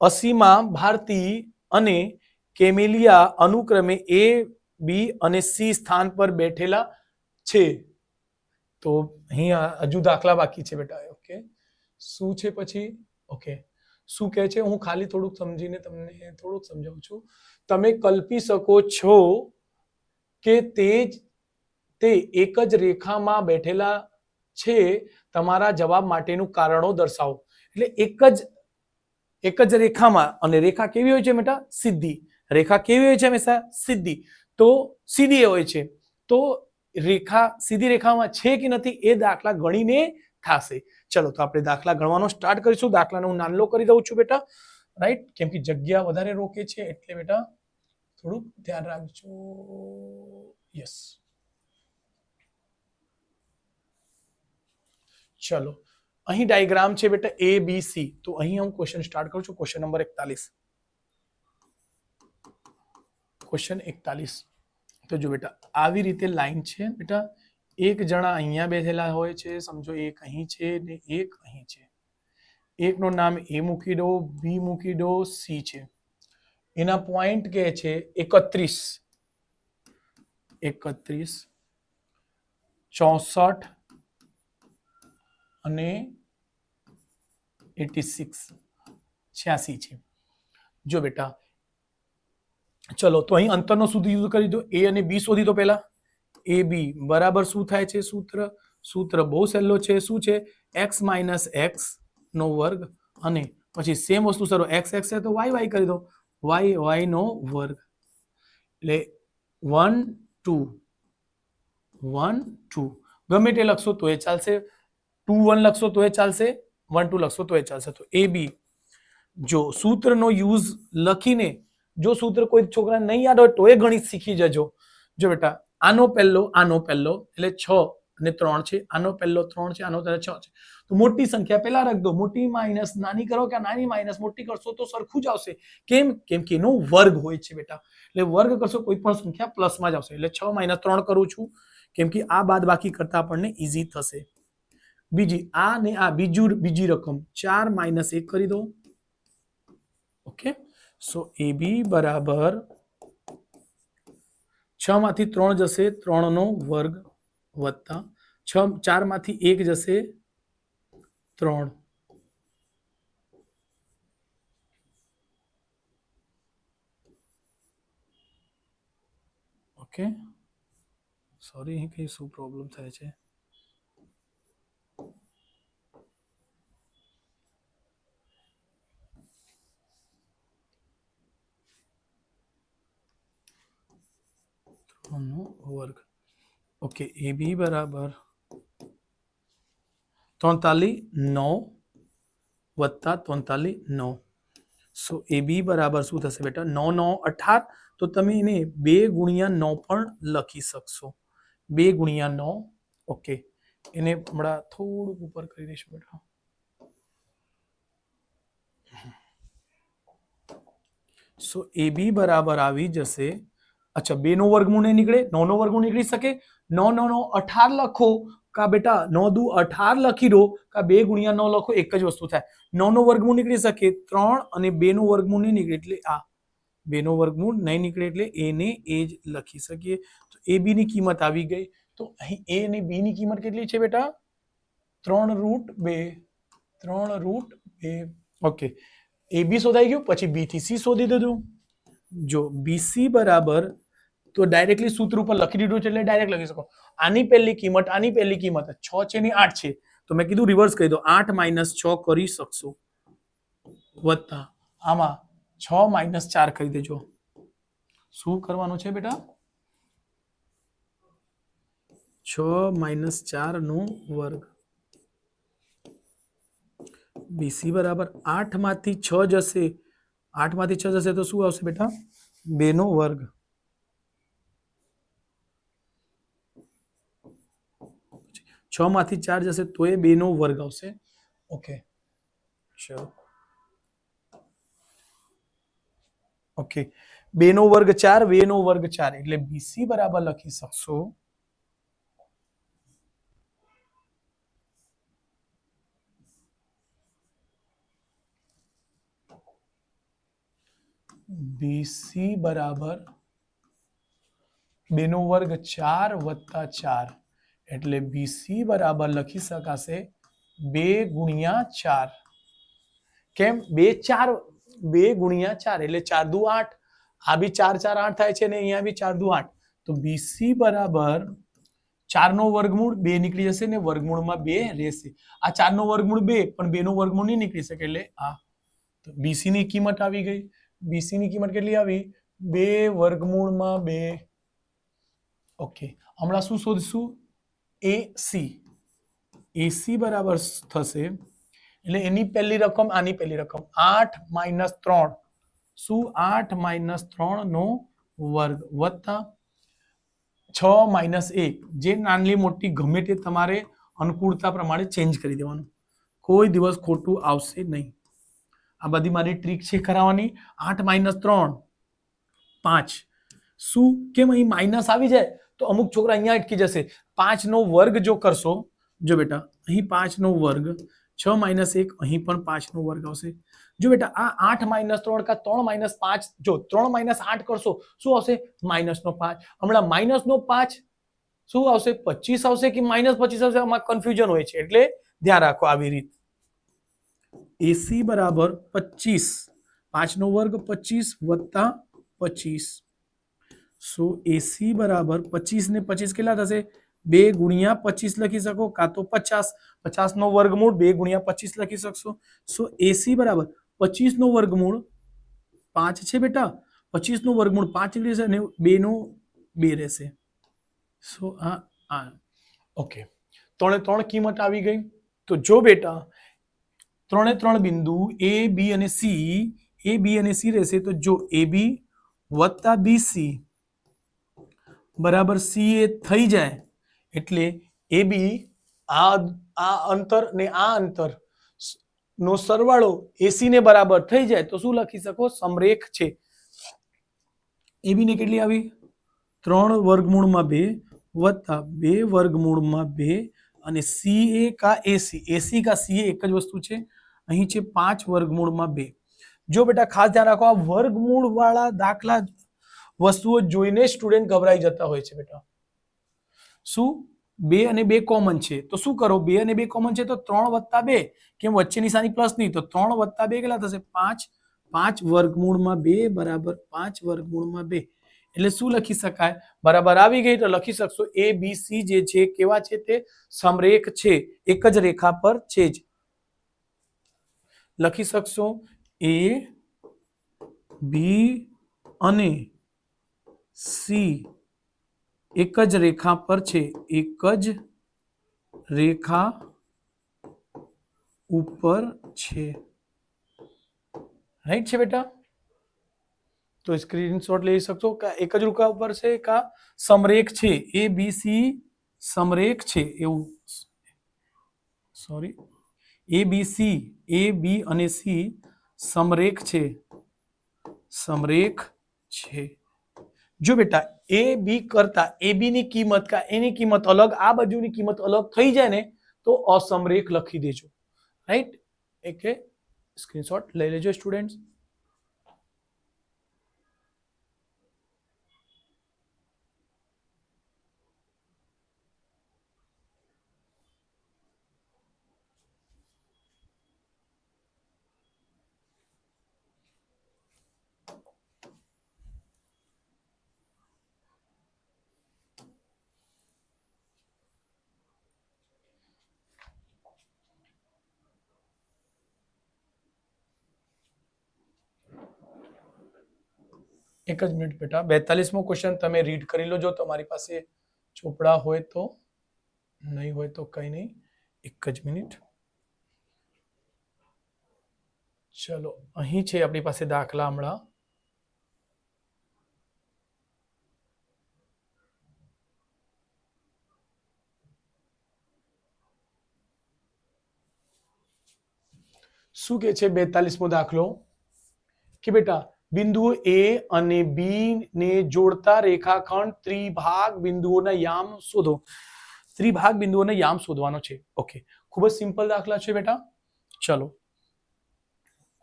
અસીમા, ભારતી અને કેમેલિયા અનુક્રમે એ, બી અને સી સ્થાન પર બેઠેલા છે. તો અહીંયા હજુ દાખલા બાકી છે બેટા. ઓકે, શું છે પછી? ઓકે, શું કહે છે? હું ખાલી થોડુંક સમજીને તમને થોડુંક સમજાવું છું. તમે કલ્પી શકો છો કે તે એક જ રેખામાં બેઠેલા છે. તમારા જવાબ માટેનું કારણો દર્શાવો. એટલે એક જ રેખામાં, અને રેખા કેવી હોય છે બેટા? સીધી. રેખા કેવી હોય છે? હંમેશા સીધી. તો સીધી હોય છે, તો રેખા સીધી રેખામાં છે કે નથી એ દાખલા ગણીને થશે. ચલો, તો આપણે દાખલા ગણવાનો સ્ટાર્ટ કરીશું. દાખલાને હું નાનલો કરી દઉં છું બેટા, રાઈટ, કેમ કે જગ્યા વધારે રોકે છે એટલે બેટા થોડુંક ધ્યાન રાખજો. યસ, ચલો, અહીં ડાયાગ્રામ છે બેટા એ બી સી. તો અહીં હું ક્વેશ્ચન સ્ટાર્ટ કરું છું. Question number 41. ક્વેશ્ચન 41. તો જો બેટા, આવી રીતે લાઈન છે બેટા. એક જણા અહીંયા બેઠેલા હોય છે, સમજો એક અહીં છે ને એક અહીં છે. એકનું નામ એ મૂકી દો, બી મૂકી દો, સી છે. એના પોઈન્ટ કે છે 31, 64 અને 86, 86 છે. જો બેટા, ચલો, તો અહીં અંતરનો સૂત્ર યુઝ કરી દો. એ અને બી શોધી દો પહેલા. એ બી બરાબર શું થાય છે? સૂત્ર બહુ સહેલો છે. શું છે? x માઇનસ એક્સ નો વર્ગ, અને પછી સેમ વસ્તુ સર એક્સ એક્સ છે તો વાય કરી દો, વાય નો વર્ગ. એટલે 1 2 1 2 ગમે તે લખશો તો એ ચાલશે, 2 1 લખશો તો એ ચાલશે, 1 2 લખશો તો એ ચાલશે. તો એ બી, જો સૂત્રનો યુઝ લખીને, જો સૂત્ર કોઈ છોકરાને નહીં યાદ હોય તો એ ગણિત શીખી જજો. જો બેટા, આનો પહેલો એટલે 6 અને 3 છે. આનો પહેલો 3 છે, આનો પહેલો 6 છે. તો મોટી સંખ્યા પહેલા રાખ દો. મોટી માઇનસ નાની કરો કે નાની માઇનસ મોટી કરશો તો સરખું જ આવશે. કેમ કે એનો વર્ગ હોય છે બેટા. એટલે વર્ગ કરશો કોઈ પણ સંખ્યા પ્લસમાં જ આવશે. એટલે 6 માઇનસ 3 કરું છું, કેમ કે આ બાદ બાકી કરતા આપણને ઈઝી થશે. બીજી આ ને આ બીજી રકમ 4 માઇનસ 1 કરી દો. ઓકે, સો એ બી બરાબર 6 માંથી 3 જશે, 3 નો વર્ગ વત્તા 4 માંથી 1 જશે 3. ઓકે, સોરી, અહીં કઈ શું પ્રોબ્લેમ થાય છે? વર્ગ. ઓકે, એ બી બરાબર 43 9 વત્તા 43 9. સો એ બી બરાબર શું થશે બેટા 9 9 18 તો તમે એને 2 ગુણ્યા 9 પણ લખી શકશો 2 ગુણ્યા 9 ઓકે એને હમણાં થોડુંક ઉપર કરી દઈશું બેટા સો એ બી બરાબર આવી જશે અચ્છા 2 નો વર્ગમૂળ નહીં નીકળે 9 નો વર્ગમૂળ નીકળી શકે 9 9 9 18 લખો કા બેટા 9 દુ 18 લખી દો કા 2 ગુણ્યા 9 લખો એક જ વસ્તુ થાય 9 નો વર્ગમૂળ નીકળી શકે 3 અને 2 નો વર્ગમૂળ નહીં નીકળે એટલે આ 2 નો વર્ગમૂળ નહીં નીકળે એટલે એને એ જ લખી શકીએ તો એ બી ની કિંમત આવી ગઈ તો અહીં એ અને બી ની કિંમત કેટલી છે બેટા 3√2 3√2 ઓકે એ બી શોધાઈ ગયું પછી બી થી સી શોધી દીધું જો બીસી બરાબર તો ડાયરેક્ટલી સૂત્ર ઉપર લખી દીધું છે એટલે ડાયરેક્ટ લખી શકો આની પહેલી કિંમત 6 છે ને 8 છે તો મેં કીધું રિવર્સ કરી દો 8 - 6 કરી શકશો વત્તા આમાં 6 - 4 કરી દેજો શું કરવાનું છે બેટા 6 - 4 નો વર્ગ બીસી બરાબર 8 માંથી 6 જશે 8 માંથી 6 જશે તો શું આવશે બેટા 2 નો વર્ગ 6 માંથી 4 જશે તો એ 2 નો વર્ગ આવશે ઓકે ચલો ઓકે 2 નો વર્ગ 4 2 નો વર્ગ 4 એટલે બીસી બરાબર લખી શકશો બીસી બરાબર 2 નો વર્ગ 4 વત્તા 4 એટલે બીસી બરાબર લખી શકાશે 2 ગુણ્યા 4 કેમ 2 4 2 ગુણ્યા 4 એટલે 4 દુ 8 આ બી 4 4 8 થાય છે ને અહીંયા બી 4 દુ 8 તો બીસી બરાબર 4 નો વર્ગમૂળ 2 નીકળી જશે ને વર્ગમૂળમાં 2 રહેશે આ 4 નો વર્ગમૂળ 2 પણ 2 નો વર્ગમૂળ નહીં નીકળી શકે એટલે આ તો બીસી ની કિંમત આવી ગઈ બીસી ની કિંમત કેટલી આવી 2 વર્ગમૂળમાં 2 ઓકે હમણાં શું શોધશું એસી એસી બરાબર થશે એટલે એની પહેલી રકમ આની પહેલી રકમ 8 - 3 શું 8 - 3 નો વર્ગ વત્તા 6 - 1 જે નાની મોટી ગમે તે તમારે અનુકૂળતા પ્રમાણે ચેન્જ કરી દેવાનું કોઈ દિવસ ખોટું આવશે નહીં આ બધી મારી ટ્રીક છે કરાવવાની 8 - 3 5 શું કેમ અહીં માઇનસ આવી જાય તો અમુક છોકરા અહીંયા અટકી જશે 5 નો વર્ગ જો કરશો જો બેટા અહીં 5 નો વર્ગ 6 - 1 અહીં પણ 5 નો વર્ગ આવશે જો બેટા આ 8 - 3 કા 3 - 5 જો 3 - 8 કરશો શું આવશે -નો 5 હમણાં -નો 5 શું આવશે 25 આવશે કે -25 આવશે આમાં કન્ફ્યુઝન હોય છે એટલે ધ્યાન રાખો આવી રીત એસી બરાબર 25 5 નો વર્ગ 25 વત્તા 25 સો એસી બરાબર 25 ને 25 કેટલા થશે 2 ગુણ્યા 25 લખી શકો કાં તો 50 50 નો વર્ગમૂળ 2 ગુણ્યા 25 લખી શકશો સો એસી બરાબર 25 નો વર્ગમૂળ 5 છે બેટા 25 નો વર્ગમૂળ 5 રહેશે અને 2 નો 2 રહેશે સો આ ઓકે 3 3 કિંમત આવી ગઈ તો જો બેટા 3 બિંદુ એ બી અને સી રહેશે તો જો એ બી વત્તા બીસી બરાબર સી એ થઈ જાય એટલે એ બી આ અંતર ને આ અંતર નો સરવાળો એસી ને બરાબર થઈ જાય તો શું લખી શકો સમરેખ છે એ બી ને કેટલી આવી 3 વર્ગમૂળમાં 2 વત્તા 2 વર્ગમૂળમાં 2 અને સી એ કા એસી કા સી એક જ વસ્તુ છે અહીં છે 5 વર્ગમૂળમાં 2 જો બેટા ખાસ ધ્યાન રાખો આ વર્ગમૂળ વાળા દાખલા વસ્તુઓ જોઈને સ્ટુડન્ટ ગભરાઈ જતા હોય છે બેટા શું 2 અને 2 કોમન છે તો શું કરો 2 અને 2 કોમન છે તો 3 વત્તા 2 કેમ વચ્ચે નિશાની પ્લસ નહીં તો 3 વત્તા 2 કેટલા થશે 5 5 વર્ગમૂળમાં 2 બરાબર 5 વર્ગમૂળમાં 2 એટલે શું લખી શકાય બરાબર આવી ગઈ તો લખી શકશો એ બી સી જે છે કેવા છે તે સમરેખ છે એક જ રેખા પર છે જ લખી શકશો એ બી અને સી એક જ રેખા પર છે એક જ રેખા ઉપર છે રાઈટ છે બેટા? તો સ્ક્રીનશોટ લઈ શકશો કે એક જ રૂકા ઉપર છે કા સમરેખ છે, એ બી સી સમરેખ છે એવું, સોરી, એ બી સી, એ બી અને સી સમરેખ છે, સમરેખ છે. જો બેટા એ બી કરતા એ બી ની કિંમત કા એની કિંમત અલગ, આ બાજુની કિંમત અલગ થઈ જાય ને તો અસમરેખ લખી દેજો. રાઈટ? એટલે સ્ક્રીનશોટ લઈ લેજો સ્ટુડન્ટ. એક જ મિનિટ બેટા. 42મો ક્વેશ્ચન તમે રીડ કરી લો જો તમારી પાસે ચોપડા હોય તો, નહીં હોય તો કંઈ નહીં. એક જ મિનિટ. ચલો અહીં છે આપણી પાસે દાખલા હમણાં. શું કે છે 42મો દાખલો કે બેટા બિંદુઓ એ અને બી ને જોડતા રેખાખંડ ત્રિભાગ બિંદુઓના યામ શોધો. ત્રિભાગ બિંદુઓના યામ શોધવાનો છે. ઓકે, ખૂબ જ સિમ્પલ દાખલા છે બેટા. ચલો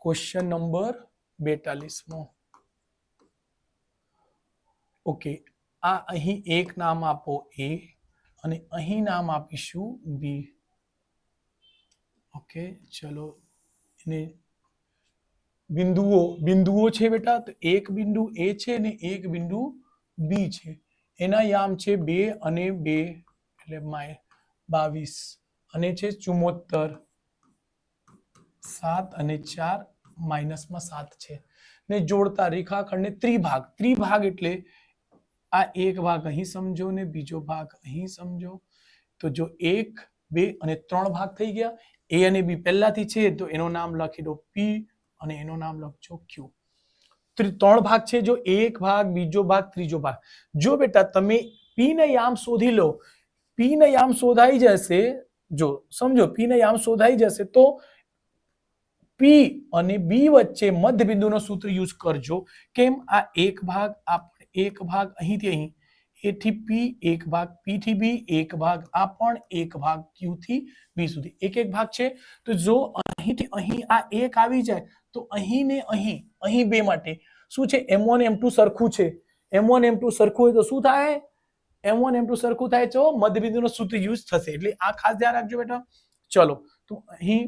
ક્વેશ્ચન નંબર 42મો. ઓકે, આ અહીં એક નામ આપો એ અને અહીં નામ આપીશું બી. ઓકે, ચલો એને બિંદુઓ છે બેટા, તો એક બિંદુ એ છે ને એક બિંદુ બી છે. એના યામ છે 2 અને 2 એટલે 22 અને છે 74, 7 અને 4 માઇનસમાં 7 છે ને જોડતા રેખાખંડને ત્રિભાગ. ત્રિભાગ એટલે આ એક ભાગ અહીં સમજો ને બીજો ભાગ અહીં સમજો. તો જો 1, 2 અને 3 ભાગ થઈ ગયા. એ અને બી પહેલાથી છે તો એનું નામ લખી દો પી અને એનું નામ લખજો ક્યુ. 3 ભાગ છે, જો એક ભાગ, બીજો ભાગ, ત્રીજો ભાગ. જો બેટા તમે પી ના યામ શોધી લો, પી ના યામ શોધાઈ જશે, જો સમજો પી ના યામ શોધાઈ જશે તો પી અને બી વચ્ચે મધ્ય બિંદુનો સૂત્ર યુઝ કરજો. કેમ? આ એક ભાગ, આ એક ભાગ અહીંથી અહીં, એ થી પી એક ભાગ, પી થી બી એક ભાગ, આ પણ એક ભાગ, ક્યુ થી બી સુધી એક એક ભાગ છે. તો જો અહીંથી અહીં આ એક આવી જાય તો અહીં ને અહીં બે માટે શું છે? M1 M2 સરખું છે. M1 M2 સરખું હોય તો શું થાય? M1 M2 સરખું થાય તો મધ્ય બિંદુનો સૂત્ર યુઝ થશે. એટલે આ ખાસ ધ્યાન રાખજો બેટા. ચલો તો અહીં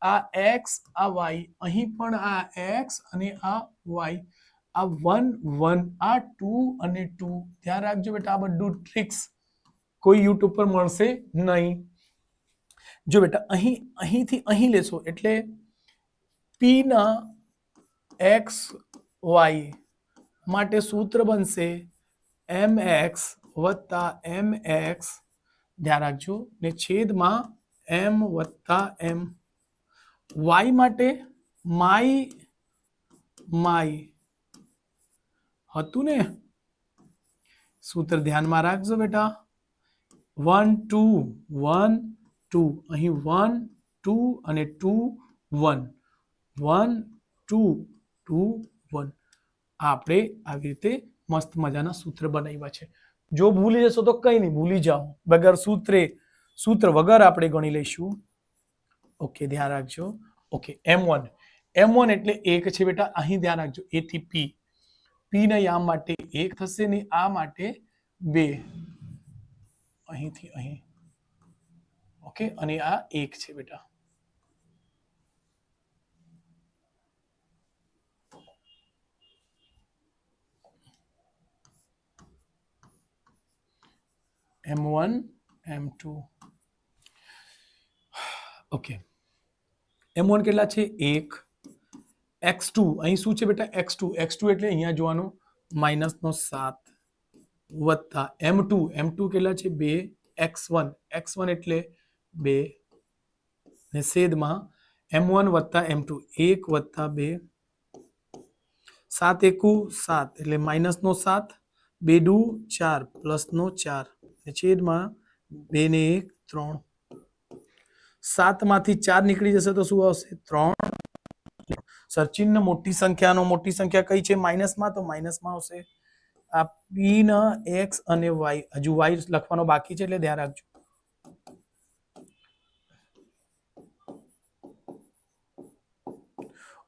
આ x, આ y, અહીં પણ આ x અને આ y, આ 1 1, આ 2 અને 2. ધ્યાન રાખજો બેટા, આ બધું ટ્રિક્સ કોઈ યુટ્યુબ પર મળશે નહીં. જો બેટા અહીંથી અહીં લેશો એટલે p ના x y માટે સૂત્ર બનશે mx વત્તા mx, ધ્યાન રાખજો, ને છેદમાં m વત્તા m. y માટે માય હતું ને સૂત્ર, ધ્યાનમાં રાખજો બેટા. 1 2 1 2, અહીં 1 2 અને 2 1, 1 2 2 1. આપણે આવી રીતે મસ્ત મજાના સૂત્ર બનાવ્યા છે. જો ભૂલી જશો તો કઈ નહીં, ભૂલી જાઓ, વગર સૂત્ર વગર આપણે ગણી લઈશું. ઓકે, ધ્યાન રાખજો. ઓકે, M1 એટલે 1 છે બેટા. અહીં ધ્યાન રાખજો, એ થી પી, પી ના યામ માટે 1 થશે ને આ માટે 2, અહીંથી અહીં. ઓકે, અને આ 1 છે બેટા. M1 M2. ઓકે, M1 કેટલા છે? 1. x2 અહીં શું છે બેટા? x2 એટલે અહીંયા જોવાનું -7 વત્તા M2 કેટલા છે? 2. x1 એટલે 2 ને છેદમાં M1 વત્તા M2, 1 વત્તા 2 7 એકુ 7 એટલે માઇનસનો 7, 2 દુ 4 પ્લસનો 4 ને છેદમાં 2 ને 1 3. 7 માંથી 4 નીકળી જશે તો શું આવશે? 3. સચિન મોટી સંખ્યા કઈ છે? માઇનસમાં, તો માઇનસમાં આવશે. આ પી ના એક્સ અને વાય, હજુ વાય લખવાનો બાકી છે એટલે ધ્યાન રાખજો.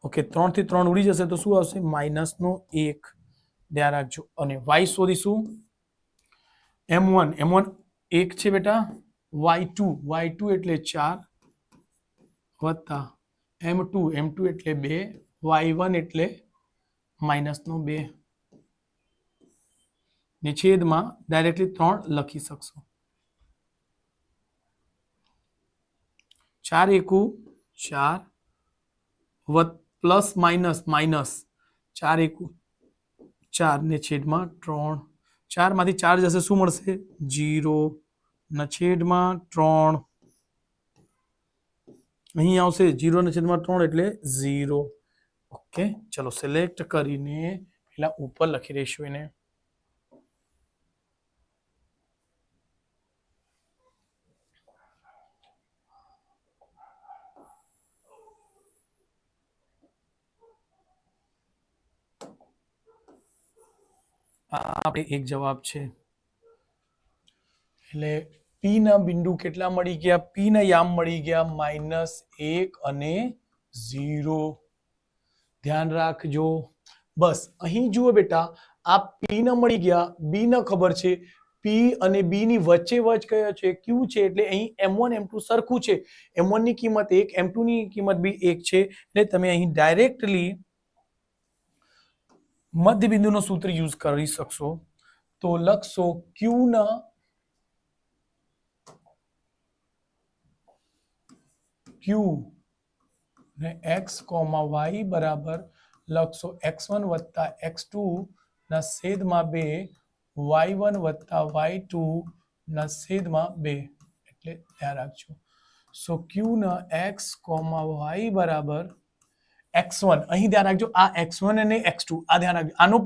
ઓકે, 3 થી 3 ઉડી જશે તો શું આવશે? માઇનસનો 1. ધ્યાન રાખજો. અને વાય શોધીશું. m1 1 છે બેટા, y2 એટલે 4 વત્તા m2 એટલે 2, y1 એટલે માઇનસનો 2 ને છેદમાં ડાયરેક્ટલી 3 લખી શકશો. 4 એકુ 4 પ્લસ માઇનસ 4 એકુ 4 ને છેદમાં 3. 4 માંથી 4 જશે શું મળશે? 0 ના છેદમાં 3. અહીં આવશે 0 ના છેદમાં 3 એટલે 0. ઓકે, ચલો સિલેક્ટ કરીને પેલા ઉપર લખી દઈશું એને. આપણે એક જવાબ છે. એટલે પી ના બિંદુ કેટલા મળી ગયા? પી ના યામ મળી ગયા -1 અને 0. ધ્યાન રાખજો. બસ અહીં જુઓ બેટા, આ પી ના મળી ગયા, બી ના ખબર છે, પી અને બી ની વચ્ચે કયો છે? ક્યુ છે. એટલે અહીં m1 m2 સરખું છે. m1 ની કિંમત 1, m2 ની કિંમત બી 1 છે. એટલે તમે અહીં ડાયરેક્ટલી મધ્ય બિંદુનો સૂત્ર યુઝ કરી શકશો. તો લખશો ક્યુ ના ક્યુ ને x, y બરાબર લખશો x1 વત્તા x2 ના છેદમાં 2, y1 વત્તા y2 ના છેદમાં 2. એટલે ધ્યાન રાખજો. સો ક્યુ ના x, y બરાબર x1, અહીં ધ્યાન રાખજો, આ x1 અને x2 આ ધ્યાન રાખજો. આનો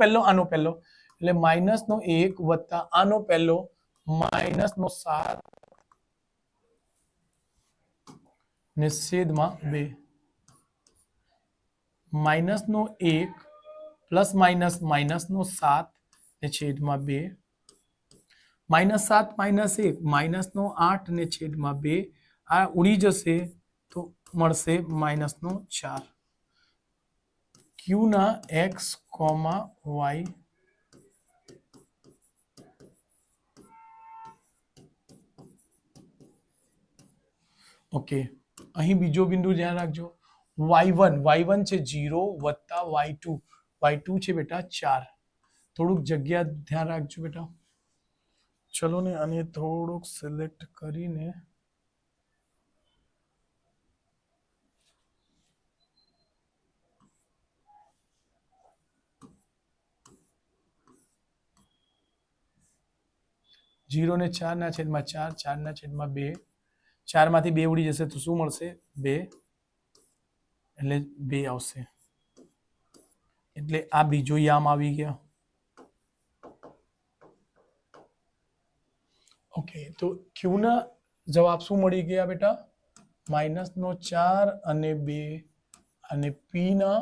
પહેલો એટલે માઇનસનો 1 વત્તા આનો પહેલો માઇનસનો 7 ને છેદમાં 2. માઇનસનો 1 પ્લસ માઇનસનો 7 ને છેદમાં 2. -7 -1 માઇનસનો 8 ને છેદમાં 2. આ ઉડી જશે તો મળશે માઇનસનો 4. ક્યુ ના x, y ઓકે, અહીં બીજો બિંદુ ધ્યાન રાખજો. y1 છે 0 વત્તા y2 છે બેટા 4. થોડુંક જગ્યા ધ્યાન રાખજો બેટા. ચલો ને આને થોડુંક સિલેક્ટ કરીને જીરો ને 4 ના છેદમાં 4, 4 ના છેદમાં 2. 4 માંથી 2 ઉડી જશે તો શું મળશે? 2. એટલે 2 આવશે. એટલે આ બીજો યામ આવી ગયા. ઓકે, તો ક્યુ ના જવાબ શું મળી ગયા બેટા? -4 અને 2. અને પી ના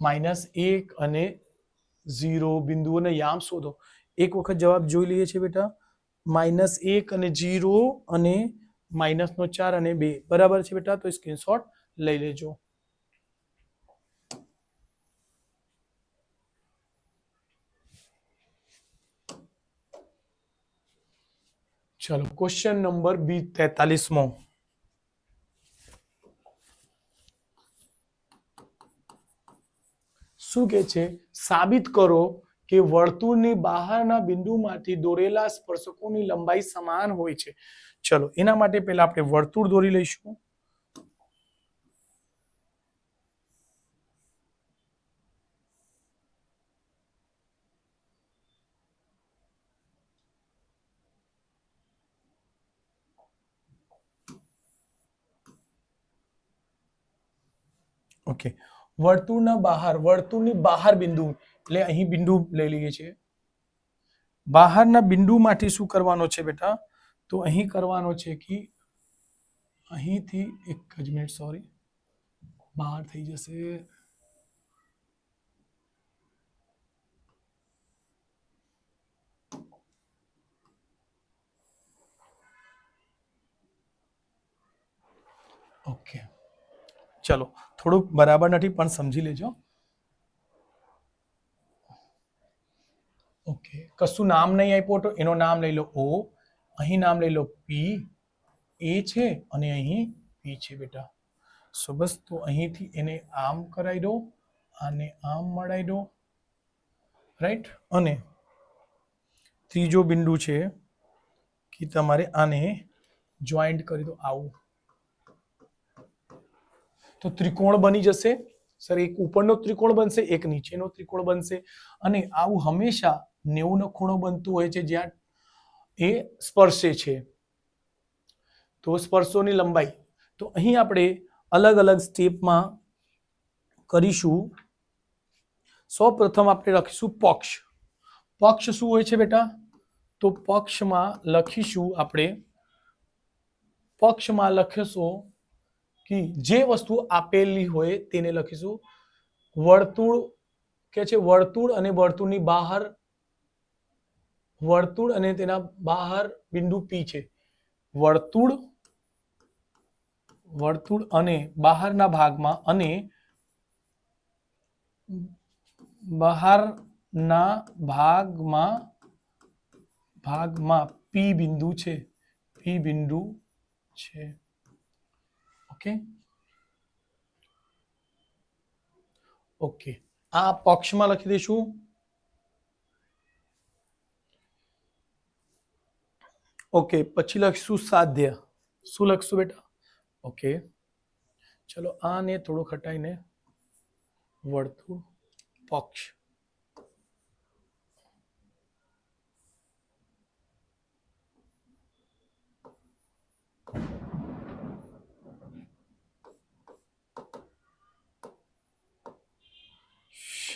-1 અને 0 બિંદુઓના યામ શોધો. એક વખત જવાબ જોઈ લઈએ છીએ બેટા. -1 અને 0 અને -4 અને 2 બરાબર છે બેટા. તો સ્ક્રીનશોટ લઈ લેજો. ચલો ક્વેશ્ચન નંબર 43મો. શું કે છે? સાબિત કરો કે વર્તુળની બહારના બિંદુમાંથી દોરેલા સ્પર્શકોની લંબાઈ સમાન હોય છે. ચલો એના માટે પહેલા આપણે વર્તુળ દોરી લઈશું. ઓકે, વર્તુળની બહાર બિંદુ એટલે અહીં બિંદુ લઈ લઈએ છીએ. બહારના બિંદુમાંથી શું કરવાનો છે બેટા? તો અહીં કરવાનો છે કે અહીંથી એક જ મિનિટ, સોરી, બહાર થઈ જશે. ઓકે, ચલો, થોડુંક બરાબર નથી પણ સમજી લેજો. ઓકે, કશું નામ નહીં આપ્યું તો એનું નામ લઈ લો ઓ, અહીં નામ લઈ લો પી, એ છે અને અહીં પી છે બેટા. સો બસ, તો અહીંથી એને આમ કરાવી દો, આને આમ મળાવી દો, રાઈટ. અને ત્રીજો બિંદુ છે કે તમારે આને જોઈન્ટ કરી દો આવું, તો ત્રિકોણ બની જશે. સર, એક ઉપરનો ત્રિકોણ બનશે, એક નીચેનો ત્રિકોણ બનશે. અને આવું હંમેશા 90 નો ખૂણો બનતું હોય છે જ્યાં એ સ્પર્શે છે. તો સ્પર્શોની લંબાઈ, તો અહીં આપણે અલગ અલગ સ્ટેપમાં કરીશું. સૌપ્રથમ આપણે લખીશું પક્ષ. પક્ષ શું હોય છે બેટા? તો પક્ષમાં લખીશું આપણે, પક્ષમાં લખીશું કે જે વસ્તુ આપેલી હોય તેને લખીશું. વર્તુળ કે છે, વર્તુળ અને વર્તુળની બહાર, વર્તુળ અને તેના બહાર બિંદુ પી છે. વર્તુળ, વર્તુળ અને બહારના ભાગમાં, અને બહારના ભાગમાં પી બિંદુ છે, પી બિંદુ છે. ઓકે, ઓકે, આ પક્ષમાં લખી દઈશું. ઓકે, પછી લખીશું સાધ્ય. શું લખશું બેટા? ઓકે, ચલો, આને થોડું હટાઈને વર્તુળ, પક્ષ.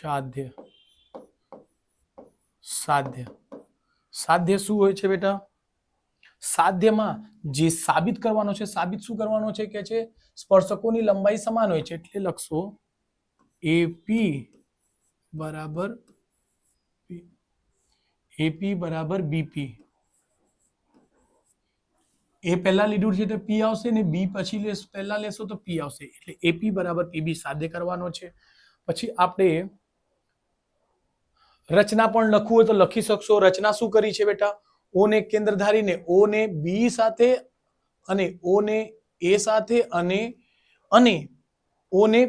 સાધ્ય, સાધ્ય, સાધ્ય શું હોય છે બેટા? સાધ્યમાં જે સાબિત કરવાનો છે, સાબિત શું કરવાનો છે કે છે સ્પર્શકોની લંબાઈ સમાન હોય છે. એટલે લખશો એપી બરાબર, એપી બરાબર બીપી. એ પહેલા લીધું છે તો પી આવશે, ને બી પછી પહેલા લેશો તો પી આવશે. એટલે એપી બરાબર પીબી સાધ્ય કરવાનો છે. પછી આપણે રચના પણ લખવું હોય તો લખી શકશો. રચના શું કરી છે બેટા? ઓ ને કેન્દ્ર ધારીને ઓ ને બી સાથે, અને ઓ ને એ સાથે, અને ઓ ને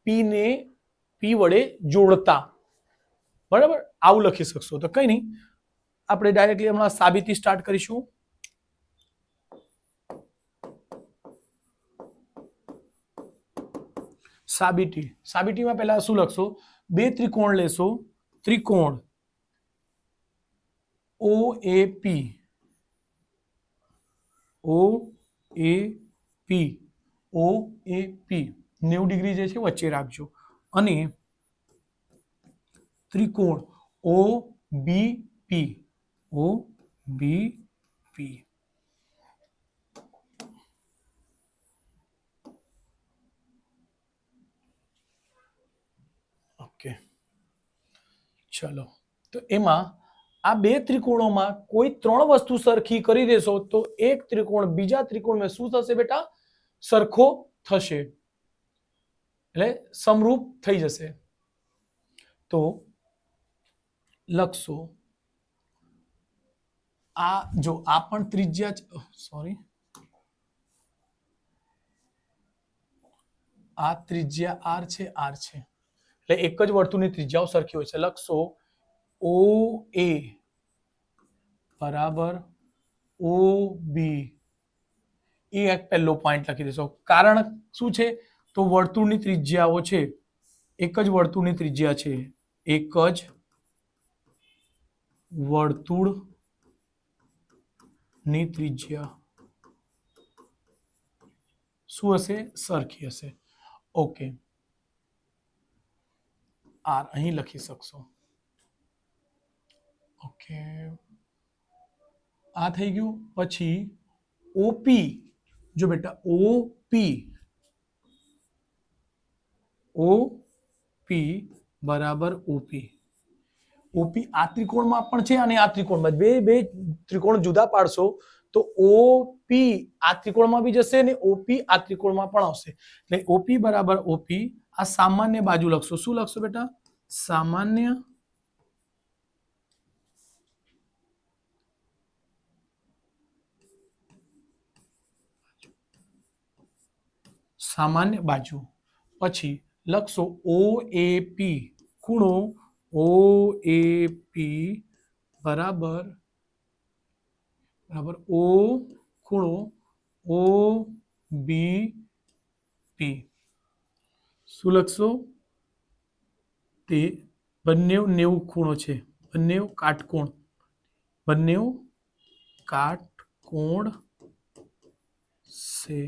પી વડે જોડતા. બરાબર, આવું લખી શકશો. તો કઈ નહીં, આપણે ડાયરેક્ટલી હમણાં સાબિતી સ્ટાર્ટ કરીશું. સાબિતી, સાબિતીમાં પહેલા શું લખશો? બે ત્રિકોણ લેશો, ત્રિકોણ ઓ એ પી, ઓ એ પી, ઓ એ પી 90 ડિગ્રી જે છે વચ્ચે રાખજો. અને ત્રિકોણ ઓ બી પી, ઓ બી પી. ઓકે, ચલો, તો એમાં આ બે ત્રિકોણોમાં કોઈ ત્રણ વસ્તુ સરખી કરી દેશો તો એક ત્રિકોણ બીજા ત્રિકોણમાં શું થશે બેટા? સરખો થશે, એટલે સમરૂપ થઈ જશે. તો લખશો આ, જો આ પણ ત્રિજ્યા, સોરી, આ ત્રિજ્યા આર છે, આર છે, એટલે એક જ વર્તુળની ત્રિજ્યાઓ સરખી હોય છે. લખશો ઓ એ બરાબર ઓ બી. એ એક પહેલો પોઈન્ટ લખી દેશો. કારણ શું છે? તો વર્તુળની ત્રિજ્યાઓ છે, એક જ વર્તુળની ત્રિજ્યા છે, એક જ વર્તુળની ત્રિજ્યા શું હશે? સરખી હશે. ઓકે, આર અહીં લખી શકશો. ઓકે, આ થઈ ગયું. પછી ઓપી, જો બેટા ઓપી ઓપી બરાબર ઓપી. ઓપી આ ત્રિકોણમાં પણ છે અને આ ત્રિકોણમાં બે બે ત્રિકોણ જુદા પાડશો તો ઓપી આ ત્રિકોણમાં બી જશે અને ઓપી આ ત્રિકોણમાં પણ આવશે. એટલે ઓપી બરાબર ઓપી. આ સામાન્ય બાજુ લખશો. શું લખશો બેટા? સામાન્ય સામાન્ય બાજુ. પછી લખશો ઓએપી ખૂણો ઓએપી બરાબર બરાબર ઓ ખૂણો ઓ બી પી. શું લખશો? તે બંને 90 ખૂણો છે, બંને કાટકોણ, બંને કાટકોણ છે.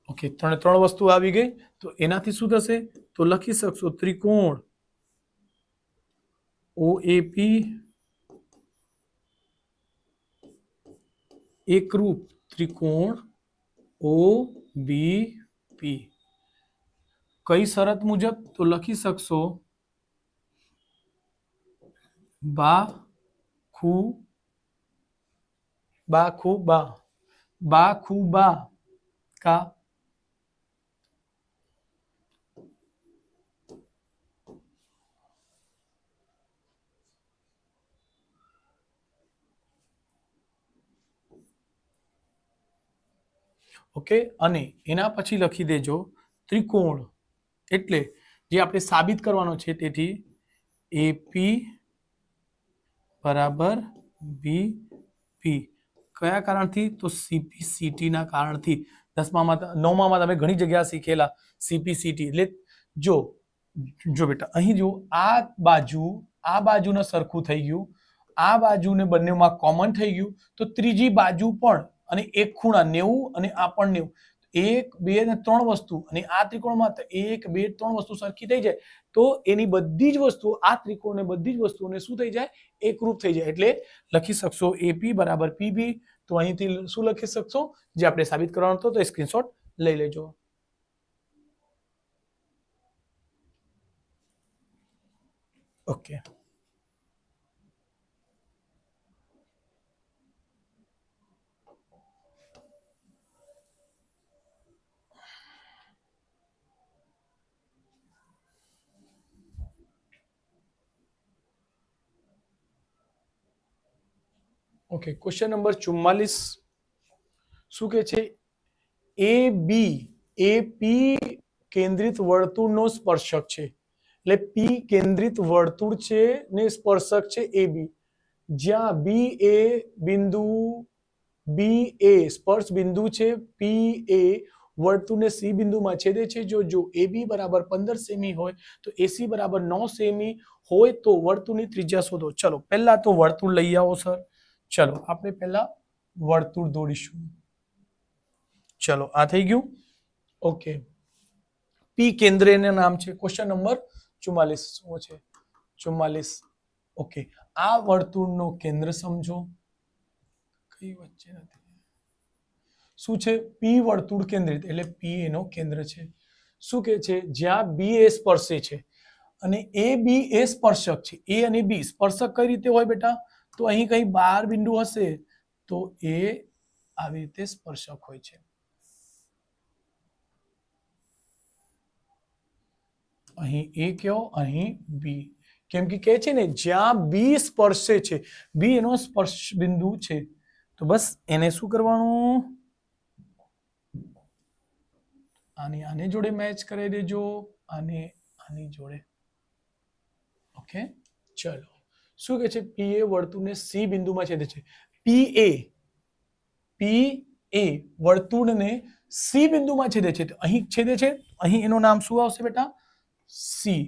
ઓકે, ત્રણ વસ્તુ આવી ગઈ. તો એનાથી શું થશે? તો લખી શકશો ત્રિકોણ ઓએપી એકરૂપ ત્રિકોણ OBP. કઈ શરત મુજબ? તો લખી શકશો બાખુબા કા ઓકે. અને એના પછી લખી દેજો ત્રિકોણ એટલે જે આપણે સાબિત કરવાનો છે. તેથી એપી બરાબર બીપી. કયા કારણથી? તો સીપીસીટી ના કારણથી. 9માં તમે ઘણી જગ્યા શીખેલા સીપીસીટી. એટલે જો બેટા અહીં જો આ બાજુને સરખું થઈ ગયું, આ બાજુને બંનેમાં કોમન થઈ ગયું, તો ત્રીજી બાજુ પણ અને એક ખૂણા 90 અને આ પણ 90. 1 2 અને 3 વસ્તુ અને આ ત્રિકોણમાં 1 2 3 વસ્તુ સરખી થઈ જાય તો એની બધી જ વસ્તુઓ આ ત્રિકોણને બધી જ વસ્તુઓને શું થઈ જાય? એકરૂપ થઈ જાય. એટલે લખી શકશો એપી બરાબર પીબી. તો અહીંથી શું લખી શકશો? જે આપણે સાબિત કરવાનો હતો તો સ્ક્રીનશોટ લઈ લેજો. Okay, okay. ક્વેશ્ચન નંબર 44 શું કે છે? એપી કેન્દ્રિત વર્તુળનો સ્પર્શક છે. એટલે પી કેન્દ્રિત વર્તુળ છે ને સ્પર્શક છે એબી. જ્યાં બી એ સ્પર્શ બિંદુ છે, પી એ વર્તુળને સી બિંદુમાં છેદે છે. જો એબી બરાબર 15 સેમી હોય તો એસી બરાબર 9 સેમી હોય તો વર્તુળની ત્રિજ્યા શોધો. ચલો પહેલા તો વર્તુળ લઈ આવો સર. ચલો આપણે પહેલા વર્તુળ દોડીશું. ચલો આ થઈ ગયું. ઓકે, પી કેન્દ્રનું નામ છે. ક્વેશ્ચન નંબર 44 શું છે? 44. ઓકે, આ વર્તુળનો કેન્દ્ર સમજો. કઈ વચ્ચે નથી. શું છે? પી વર્તુળ કેન્દ્રિત એટલે પી એનો કેન્દ્ર છે. શું કે છે? જ્યાં બી એ સ્પર્શે છે અને એ બી એ સ્પર્શક છે. એ અને બી સ્પર્શક કઈ રીતે હોય બેટા? તો અહીં કઈ 12 બિંદુ હશે તો એ આવી રીતે સ્પર્શક હોય છે. અહીં એ કયો, અહીં બી. કેમ કે કહે છે ને જ્યાં બી સ્પર્શે છે, બી એનો સ્પર્શ બિંદુ છે. તો બસ એને શું કરવાનું? આને જોડે મેચ કરી દેજો અને આની જોડે. ઓકે, ચલો. શું કે છે? પી એ વર્તુળને સી બિંદુમાં છેદે છે. પી એ વર્તુળને સી બિંદુમાં છેદે છે. અહીં છેદે છે, અહીં એનું નામ શું આવશે બેટા? સી.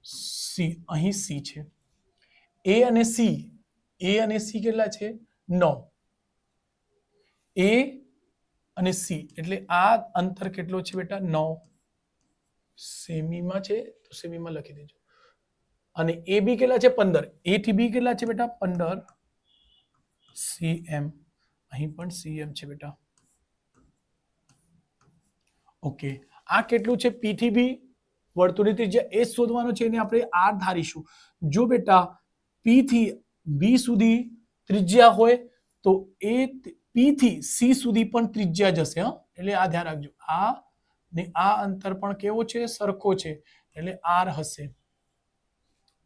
સી અહીં સી છે. એ અને સી કેટલા છે? 9. એ અને સી એટલે આ અંતર કેટલો છે બેટા? 9. સેમીમાં છે તો સેમીમાં લખી દેજો. અને એ બી કેટલા છે 15, એ થી બી કેટલા છે બેટા 15 cm, અહીં પણ cm છે બેટા. ઓકે, આ કેટલું છે પી થી બી, વર્તુળની ત્રિજ્યા એ શોધવાનો છે, એને આપણે r ધારીશું. જો બેટા પી થી બી સુધી ત્રિજ્યા હોય તો એ પી થી સી સુધી પણ ત્રિજ્યા જશે. એટલે આ ધ્યાન રાખજો, આ ને આ અંતર પણ કેવો છે, સરખો છે, એટલે r હશે.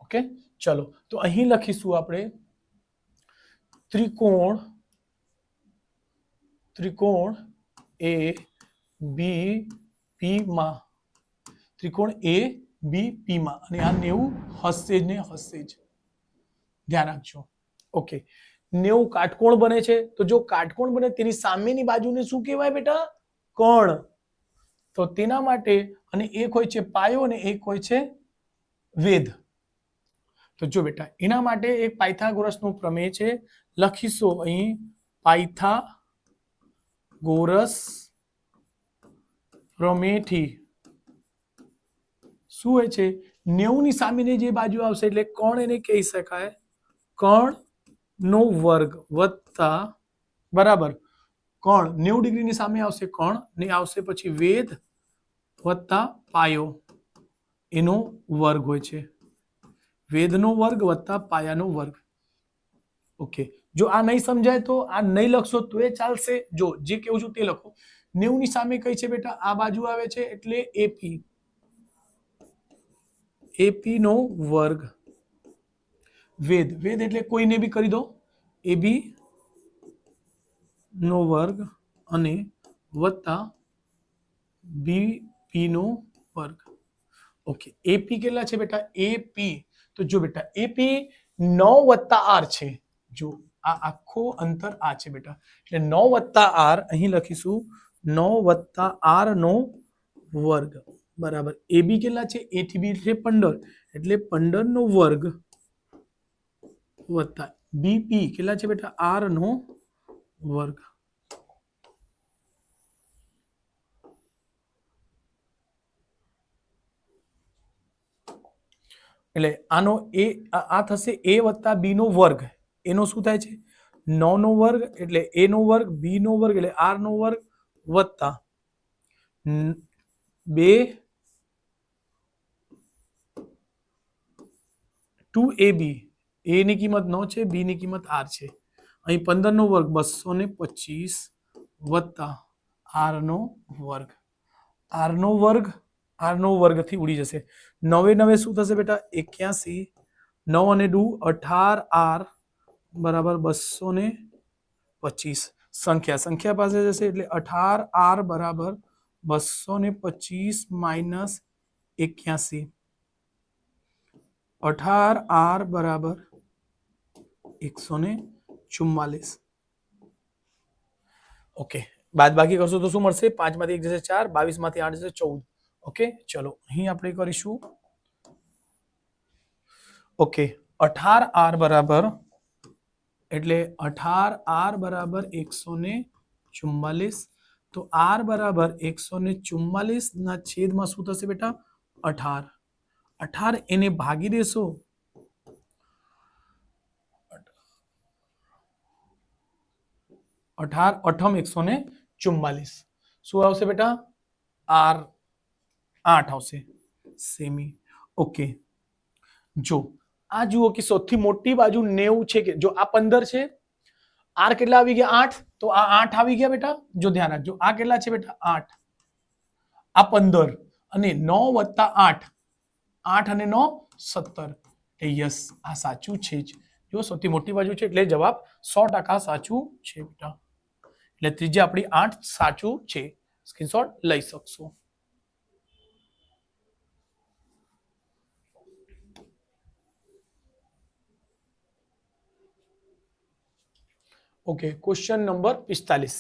ઓકે, ચલો તો અહીં લખીશું આપણે ત્રિકોણ એ બી પી માં, ત્રિકોણ એ બી પી માં, અને આ 90 હશે ને હશે જ, ધ્યાન રાખજો. ઓકે, 90 કાટકોણ બને છે, તો જો કાટકોણ બને તેની સામેની બાજુને શું કહેવાય બેટા, કોણ. તો તેના માટે, અને એક હોય છે પાયો અને એક હોય છે વેધ. તો જો બેટા એના માટે એક પાયથાગોરસનો પ્રમેય છે, લખીશું અહીં પાયથાગોરસ પ્રમેયથી શું હોય છે, 90 ની સામેની જે બાજુ આવશે એટલે કોણ એને કહી શકાય, કોણ નો વર્ગ વત્તા, બરાબર, કોણ 90 ડિગ્રીની સામે આવશે કોણ, ને આવશે પછી વેધ વત્તા પાયો, એનો વર્ગ હોય છે, વેધનો વર્ગ વત્તા પાયાનો વર્ગ. ઓકે, જો આ નહીં સમજાય તો આ નહીં લખશો તો એ ચાલશે. જો જે કેવું છું તે લખો. 90 ની સામે કઈ છે બેટા, આ બાજુ આવે છે એટલે એપી, એપી નો વર્ગ, વેધ, વેધ એટલે કોઈને બી કરી દો, એ બી નો વર્ગ અને વત્તા બીપી નો વર્ગ. ઓકે, એપી કેટલા છે બેટા, એપી, તો જો બેટા એપી 9 વત્તા આર છે. જો આ આખો અંતર આ છે બેટા, એટલે 9 વત્તા આર, અહીં લખીશું 9 વત્તા આર નો વર્ગ, બરાબર. એ બી કેટલા છે, એ થી બી છે 15, એટલે 15 નો વર્ગ વત્તા બીપી કેટલા છે બેટા, આર નો વર્ગ. એટલે આનો એ આ થશે a વત્તા બી નો વર્ગ, એનો શું થાય છે 9 નો વર્ગ, એટલે a નો વર્ગ, બી નો વર્ગ એટલે r નો વર્ગ વત્તા 2ab, a ની કિંમત 9 છે, બી ની કિંમત r છે, અહીં 15 નો વર્ગ 225 વત્તા r નો વર્ગ, r નો વર્ગ, r નો વર્ગ થી ઉડી જશે, 9 9 શું થશે બેટા 81, 9 અને 2 18r બરાબર 225, સંખ્યા પાસે જશે એટલે 18r બરાબર 225 માઇનસ 81, 18r બરાબર 144. ઓકે, બાદ બાકી કરશો તો શું મળશે, 5 માંથી 1 જશે 4, 22 માંથી 8 જશે 14. ઓકે, ચલો અહીં આપણે કરીશું. ઓકે, 18r બરાબર, એટલે 18r બરાબર 144, તો r બરાબર 144 ના છેદમાં શું થશે બેટા 18, 18 એને ભાગી દેશો, 18 8 144, શું આવશે બેટા, r 8 આવશે સેમી. ઓકે, જો આ જુઓ કે સૌથી મોટી બાજુ 90 છે, કે જો આ 15 છે, r કેટલા આવી ગયા 8, તો આ 8 આવી ગયા બેટા. જો ધ્યાન રાખજો, આ કેટલા છે બેટા 8, આ 15 અને 9 વત્તા 8, 8 અને 9 17, યસ આ સાચું છે જ. જો સૌથી મોટી બાજુ છે એટલે જવાબ 100% સાચું છે બેટા, એટલે ત્રીજી આપણી 8 સાચું છે, સ્ક્રીનશોટ લઈ શકશો. Okay, question number 45.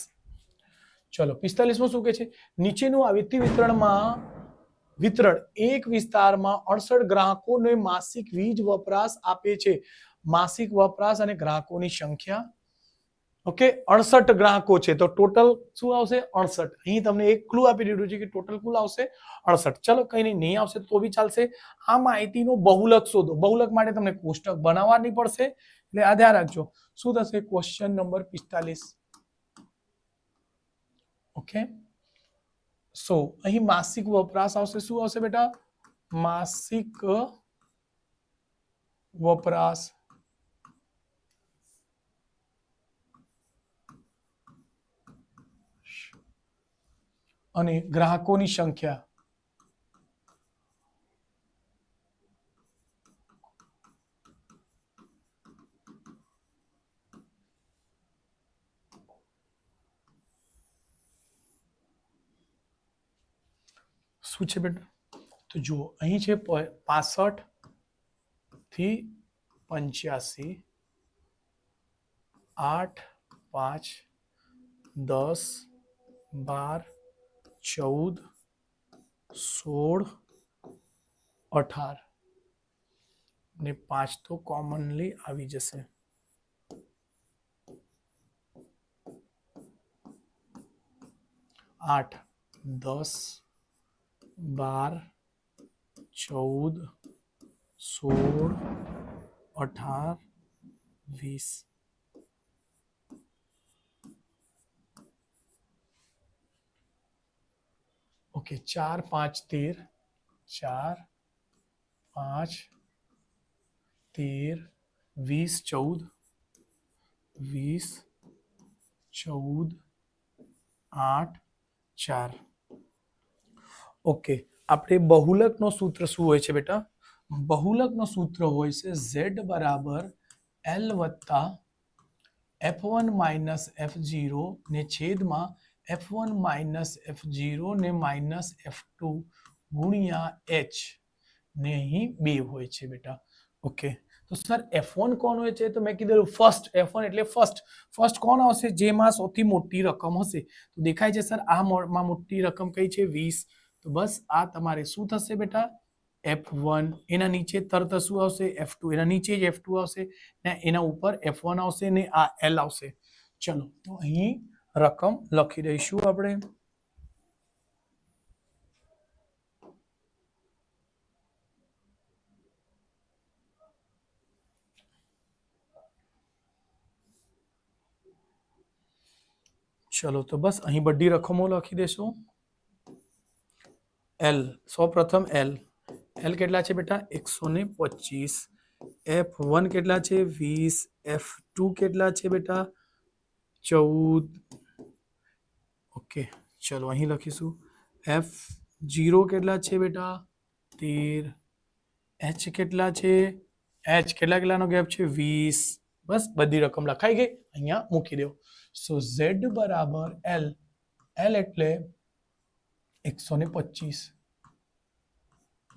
ચલો 45 માં શું કહે છે, નીચેનું આવૃત્તિ વિતરણ એક વિસ્તારમાં 68 ગ્રાહકોને માસિક વીજ વપરાશ આપે છે. માસિક વપરાશ અને ગ્રાહકોની સંખ્યા ઓકે 68 ગ્રાહકો છે તો ટોટલ શું આવશે 68. અહીં તમને એક ક્લુ આપી દીધું છે કે ટોટલ કુલ આવશે 68. ચલો કઈ નહીં આવશે તો બી ચાલશે. આ માહિતીનો બહુલક શોધો. બહુલક માટે તમને કોષ્ટક બનાવવા નહીં પડશે, એટલે આ ધ્યાન રાખજો. શું થશે? Question number 45. ઓકે, સો અહીં માસિક વપરાશ આવશે. શું આવશે બેટા? માસિક વપરાશ અને ગ્રાહકોની સંખ્યા. શું છે બેટા? તો જુઓ અહીં છે 65 થી 85, 8, 5, 10, 12, 14, 16, 18 ને 5 તો કોમનલી આવી જશે. 8, 10, 12, 14, 16, 18, 20. ओके 4, 5, 13, 4, 5, 13, 20, 14, 20, 14, 8, 4. ઓકે, આપણે બહુલકનો સૂત્ર શું હોય છે બેટા? બહુલકનો સૂત્ર હોય છે z બરાબર l વત્તા f1 માઇનસ f0 ને છેદમાં f1 માઇનસ f0 ને માઇનસ f2 ગુણ્યા h ને અહીં 2 હોય છે બેટા. ઓકે, તો સર f1 કોણ હોય છે? તો મેં કીધું ફર્સ્ટ. f1 એટલે ફર્સ્ટ કોણ આવશે? જેમાં સૌથી મોટી રકમ હશે. તો દેખાય છે સર આ માં મોટી રકમ કઈ છે? 20. તો બસ આ તમારે શું થશે બેટા? f1. એના નીચે તરત શું આવશે? f2. એના નીચે જ f2 આવશે ને એના ઉપર f1 આવશે ને આ l આવશે. ચલો તો અહીં રકમ લખી દઈશું આપણે. ચલો તો બસ અહીં બધી રકમો લખી દેશો. l સૌપ્રથમ l કેટલા છે બેટા? 125. f1 કેટલા છે? 20. f2 કેટલા છે બેટા? 14. ઓકે, ચલો અહીં લખીશું. f0 કેટલા છે બેટા? 13. h કેટલા છે? h કેટલાનો ગેપ છે? 20. બસ બધી રકમ લખાઈ ગઈ. અહીંયા મૂકી દો. સો z બરાબર l એટલે 125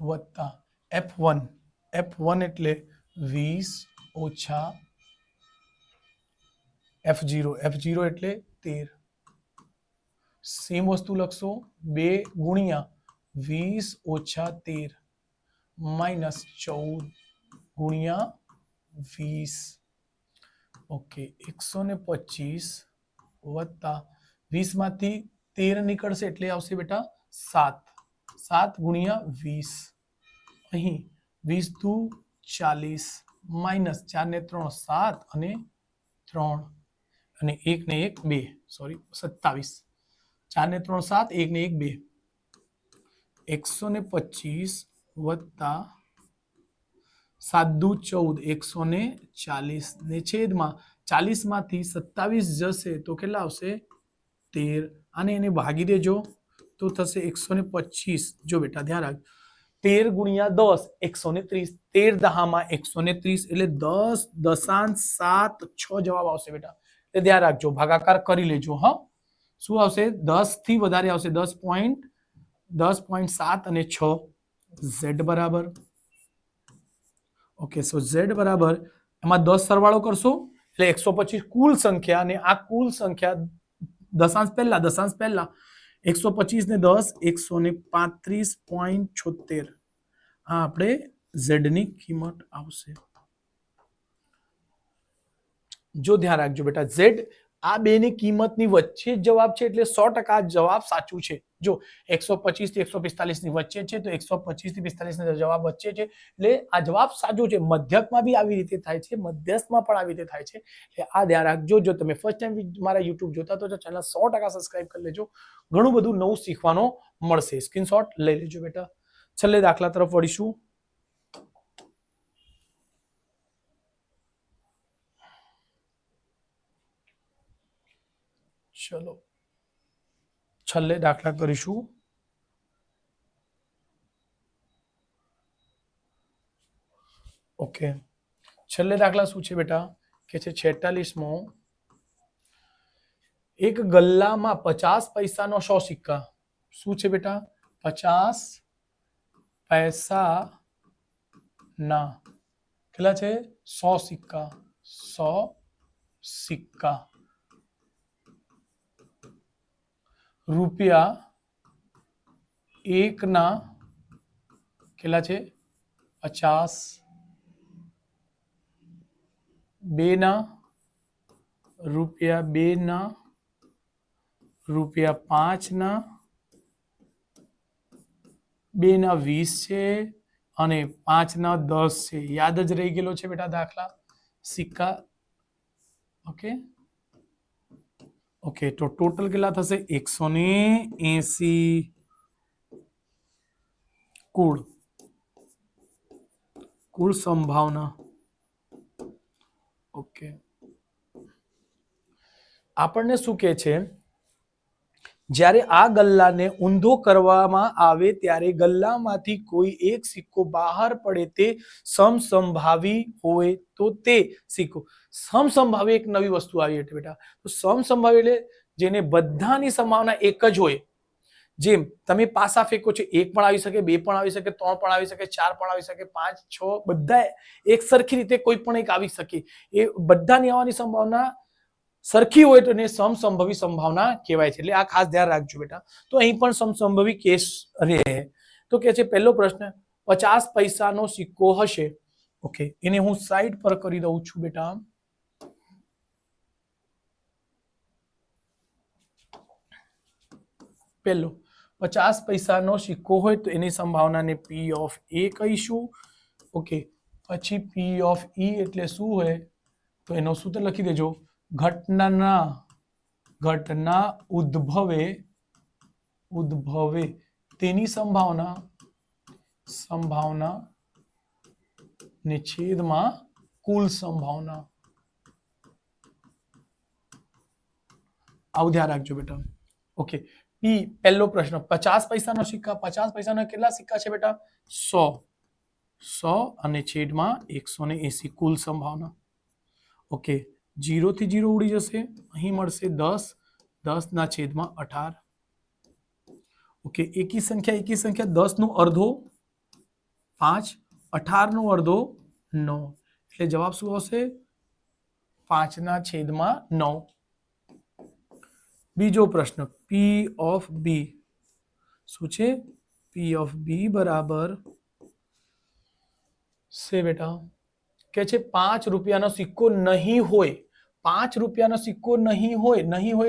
વત્તા f1 એટલે 20 ઓછા f0 એટલે 13. સેમ વસ્તુ લખશો. 2 ગુણ્યા 20 ઓછા 13 માઇનસ 14 ગુણ્યા 20. ઓકે, 125 વત્તા 20 માંથી 13 નીકળશે એટલે આવશે બેટા 7. 7 ગુણ્યા 20. અહીં 20 દુ 40 માઇનસ 4 ને 3 7 અને 3 અને 1 ને 1 2 સોરી 27. 4 ને 3 7 1 ને 1 2. 125 વત્તા 7 દુ 14 140 ને છેદમાં 40 માંથી 27 જશે તો કેટલા આવશે? 13. આને એને ભાગી દેજો તો થશે 125. જો બેટા ધ્યાન રાખજો. 13 ગુણ્યા 10 130. 13 દહામાં 130 એટલે 10.7 જવાબ આવશે બેટા. એટલે ધ્યાન રાખજો, ભાગાકાર કરી લેજો. હા, શું આવશે? 10 થી વધારે આવશે. 10.7 અને 6. z બરાબર. ઓકે, સો z બરાબર એમાં 10 સરવાળો કરશો એટલે 125 કુલ સંખ્યા અને આ કુલ સંખ્યા દશાંશ પહેલા 125 ને 10 135.76. આ આપણે z ની કિંમત આવશે. જો ધ્યાન રાખજો બેટા, z આ બેની કિંમતની વચ્ચે જ જવાબ છે એટલે 100% જવાબ સાચું છે. જો 125 થી 145 ની વચ્ચે છે તો 125 થી 45 નો જવાબ વચ્ચે છે એટલે આ જવાબ સાચો છે. મધ્યકમાં બી આવી રીતે થાય છે, મધ્યસ્થમાં પણ આવી રીતે થાય છે. એટલે આ ધ્યાન રાખજો. જો તમે ફર્સ્ટ ટાઈમ મારા YouTube જોતા તો ચેનલ 100% સબસ્ક્રાઇબ કરી લેજો. ઘણું બધું નવું શીખવાનું મળશે. સ્ક્રીનશોટ લઈ લેજો બેટા. છેલ્લે દાખલા તરફ વળીશું. ચલો છેલ્લે દાખલા કરીશું. ઓકે, છેલ્લે દાખલા શું છે બેટા કે છે 46મો. એક ગલ્લામાં 50 પૈસાનો 100 સિક્કા. શું છે બેટા? 50 પૈસા ના કેટલા છે? 100 સિક્કા. 100 સિક્કા રૂપિયા એકના કેટલા છે? 50. બેના રૂપિયા 2ના રૂપિયા 5ના 2ના 20 છે અને 5ના 10 છે. યાદ જ રહી ગયેલો છે બેટા દાખલા સિક્કા. ઓકે ઓકે, તો ટોટલ કેટલા થશે? 180 કુલ સંભાવના. ઓકે, આપણને શું કહે છે? જ્યારે આ ગલ્લાને ઊંધો કરવામાં આવે ત્યારે ગલ્લામાંથી કોઈ એક સિક્કો બહાર પડે તે સમસંભાવી હોય તો તે સિક્કો. સમસંભાવી એક નવી વસ્તુ આવી હતી બેટા. તો સમસંભાવી એટલે જેને બધાની સંભાવના એક જ હોય. જેમ તમે પાસા ફેંકો છો, 1 પણ આવી શકે, 2 પણ આવી શકે, 3 પણ આવી શકે, 4 પણ આવી શકે, 5 6 બધા એક સરખી રીતે કોઈ પણ એક આવી શકે. એ બધાની આવવાની સંભાવના સરખી હોય તો એને સમસંભવી સંભાવના કહેવાય છે. એટલે આ ખાસ ધ્યાન રાખજો બેટા. તો અહીં પણ સમસંભવી કેસ રહે. તો કે છે પહેલો પ્રશ્ન 50 પૈસાનો સિક્કો હશે. ઓકે, એને હું સાઈડ પર કરી દઉં છું બેટા. પહેલો 50 પૈસાનો સિક્કો હોય તો એની સંભાવનાને P ઓફ A કહીશું. ઓકે, પછી P ઓફ E એટલે શું હોય તો એનો સૂત્ર લખી દેજો. ઘટના ઉદ્ભવે તેની સંભાવના ને છેદમાં કુલ સંભાવના. આવું ધ્યાન રાખજો બેટા. ઓકે, P પહેલો પ્રશ્ન 50 પૈસાનો સિક્કા. 50 પૈસાના કેટલા સિક્કા છે બેટા? 100 અને છેદમાં 180 કુલ સંભાવના. ઓકે, 0 થી 0 ઉડી જશે. અહીં મળશે 10, 10 ના છેદમાં 18. ઓકે, એકી સંખ્યા 10 નો અડધો 5, 18 નો અડધો 9. એટલે જવાબ શું આવશે? 5 ના છેદમાં 9. બીજો પ્રશ્ન P ઓફ B શું છે? P ઓફ B બરાબર છે બેટા કે છે 5 રૂપિયાનો સિક્કો નહીં હોય. 5 રૂપિયાનો સિક્કો નહીં હોય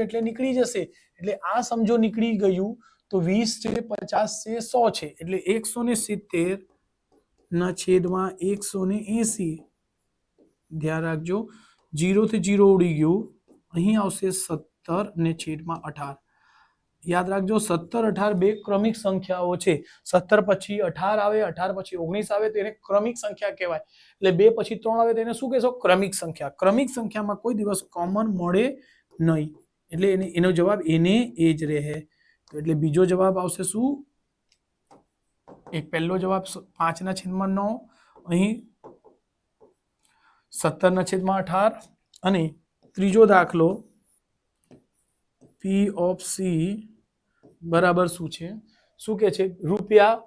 એટલે નીકળી જશે. એટલે આ સમજો નીકળી ગયું તો 20 છે, 50 છે, 100 છે એટલે 170 ના છેદમાં 180. ધ્યાન રાખજો 0 થી 0 ઉડી ગયું. અહીં આવશે 17 ને છેદમાં 18. યાદ રાખજો 17 18 બે ક્રમિક સંખ્યાઓ છે. 17 પછી 18 આવે, 18 પછી 19 આવે તો એને ક્રમિક સંખ્યા કહેવાય. એટલે 2 પછી 3 આવે તો એને શું કહેશો? ક્રમિક સંખ્યા. ક્રમિક સંખ્યામાં કોઈ દિવસ કોમન મળે નહીં એટલે એનો જવાબ એને એ જ રહે. એટલે બીજો જવાબ આવશે શું? એક પહેલો જવાબ 5 ના છેદમાં 9, અહીં 17 ના છેદમાં 18 અને ત્રીજો દાખલો P ઓફ C બરાબર શું છે? શું કે છે? રૂપિયા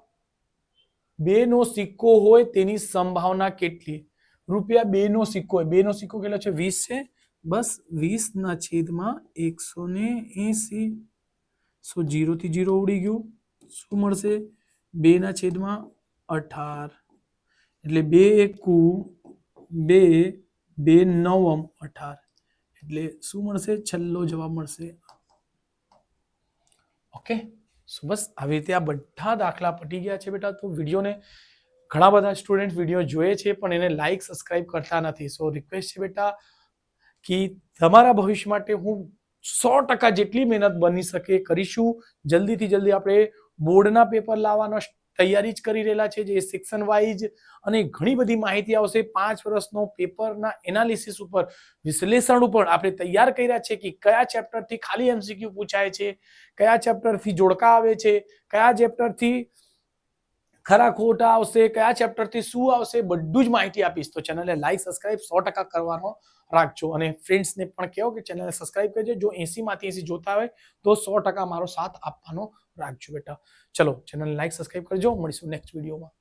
2 નો સિક્કો હોય તેની સંભાવના કેટલી? રૂપિયા 2 નો સિક્કો હોય. 2 નો સિક્કો કેટલો છે? 20 છે. બસ 20 ના છેદમાં 180. 0 થી 0 ઉડી ગયું. શું મળશે? 2 ના છેદમાં 18. એટલે 2 એકુ 2, 2 નવમ 18. એટલે શું મળશે? છેલ્લો જવાબ મળશે. ઓકે, સો બસ આવી રીતે આ બધા દાખલા પટી ગયા છે બેટા. તો વિડીયોને ઘણા બધા સ્ટુડન્ટ વિડીયો જોઈએ છે પણ એને લાઈક સબસ્ક્રાઇબ કરતા નથી. સો રિક્વેસ્ટ છે બેટા કે તમારા ભવિષ્ય માટે હું 100% જેટલી મહેનત બની શકે કરીશું. જલ્દીથી જલ્દી આપણે બોર્ડના પેપર લાવવાનો તૈયારી જ કરી રહેલા છે, જે સેક્શન વાઇઝ અને ઘણી બધી માહિતી આવશે. 5 વર્ષનો પેપરના એનાલિસિસ ઉપર, વિશ્લેષણ ઉપર આપણે તૈયાર કર્યા છે કે કયા ચેપ્ટરથી ખાલી એમસીક્યુ પૂછાય છે, કયા ચેપ્ટરથી જોડકા આવે છે, કયા ચેપ્ટરથી ખરા ખોટા આવશે, કયા ચેપ્ટરથી શું આવશે, બધું જ માહિતી આપીશ. તો ચેનલને લાઈક સબસ્ક્રાઇબ 100% કરવાનો રાખજો અને ફ્રેન્ડ્સને પણ કહો કે ચેનલને સબસ્ક્રાઇબ કરજો. જો 80માંથી 80 જોતા હોય તો 100% મારો સાથ આપવાનો રાખજો બેટા. ચલો ચેનલને લાઈક સબસ્ક્રાઇબ કરજો. મળીશું નેક્સ્ટ વિડીયોમાં.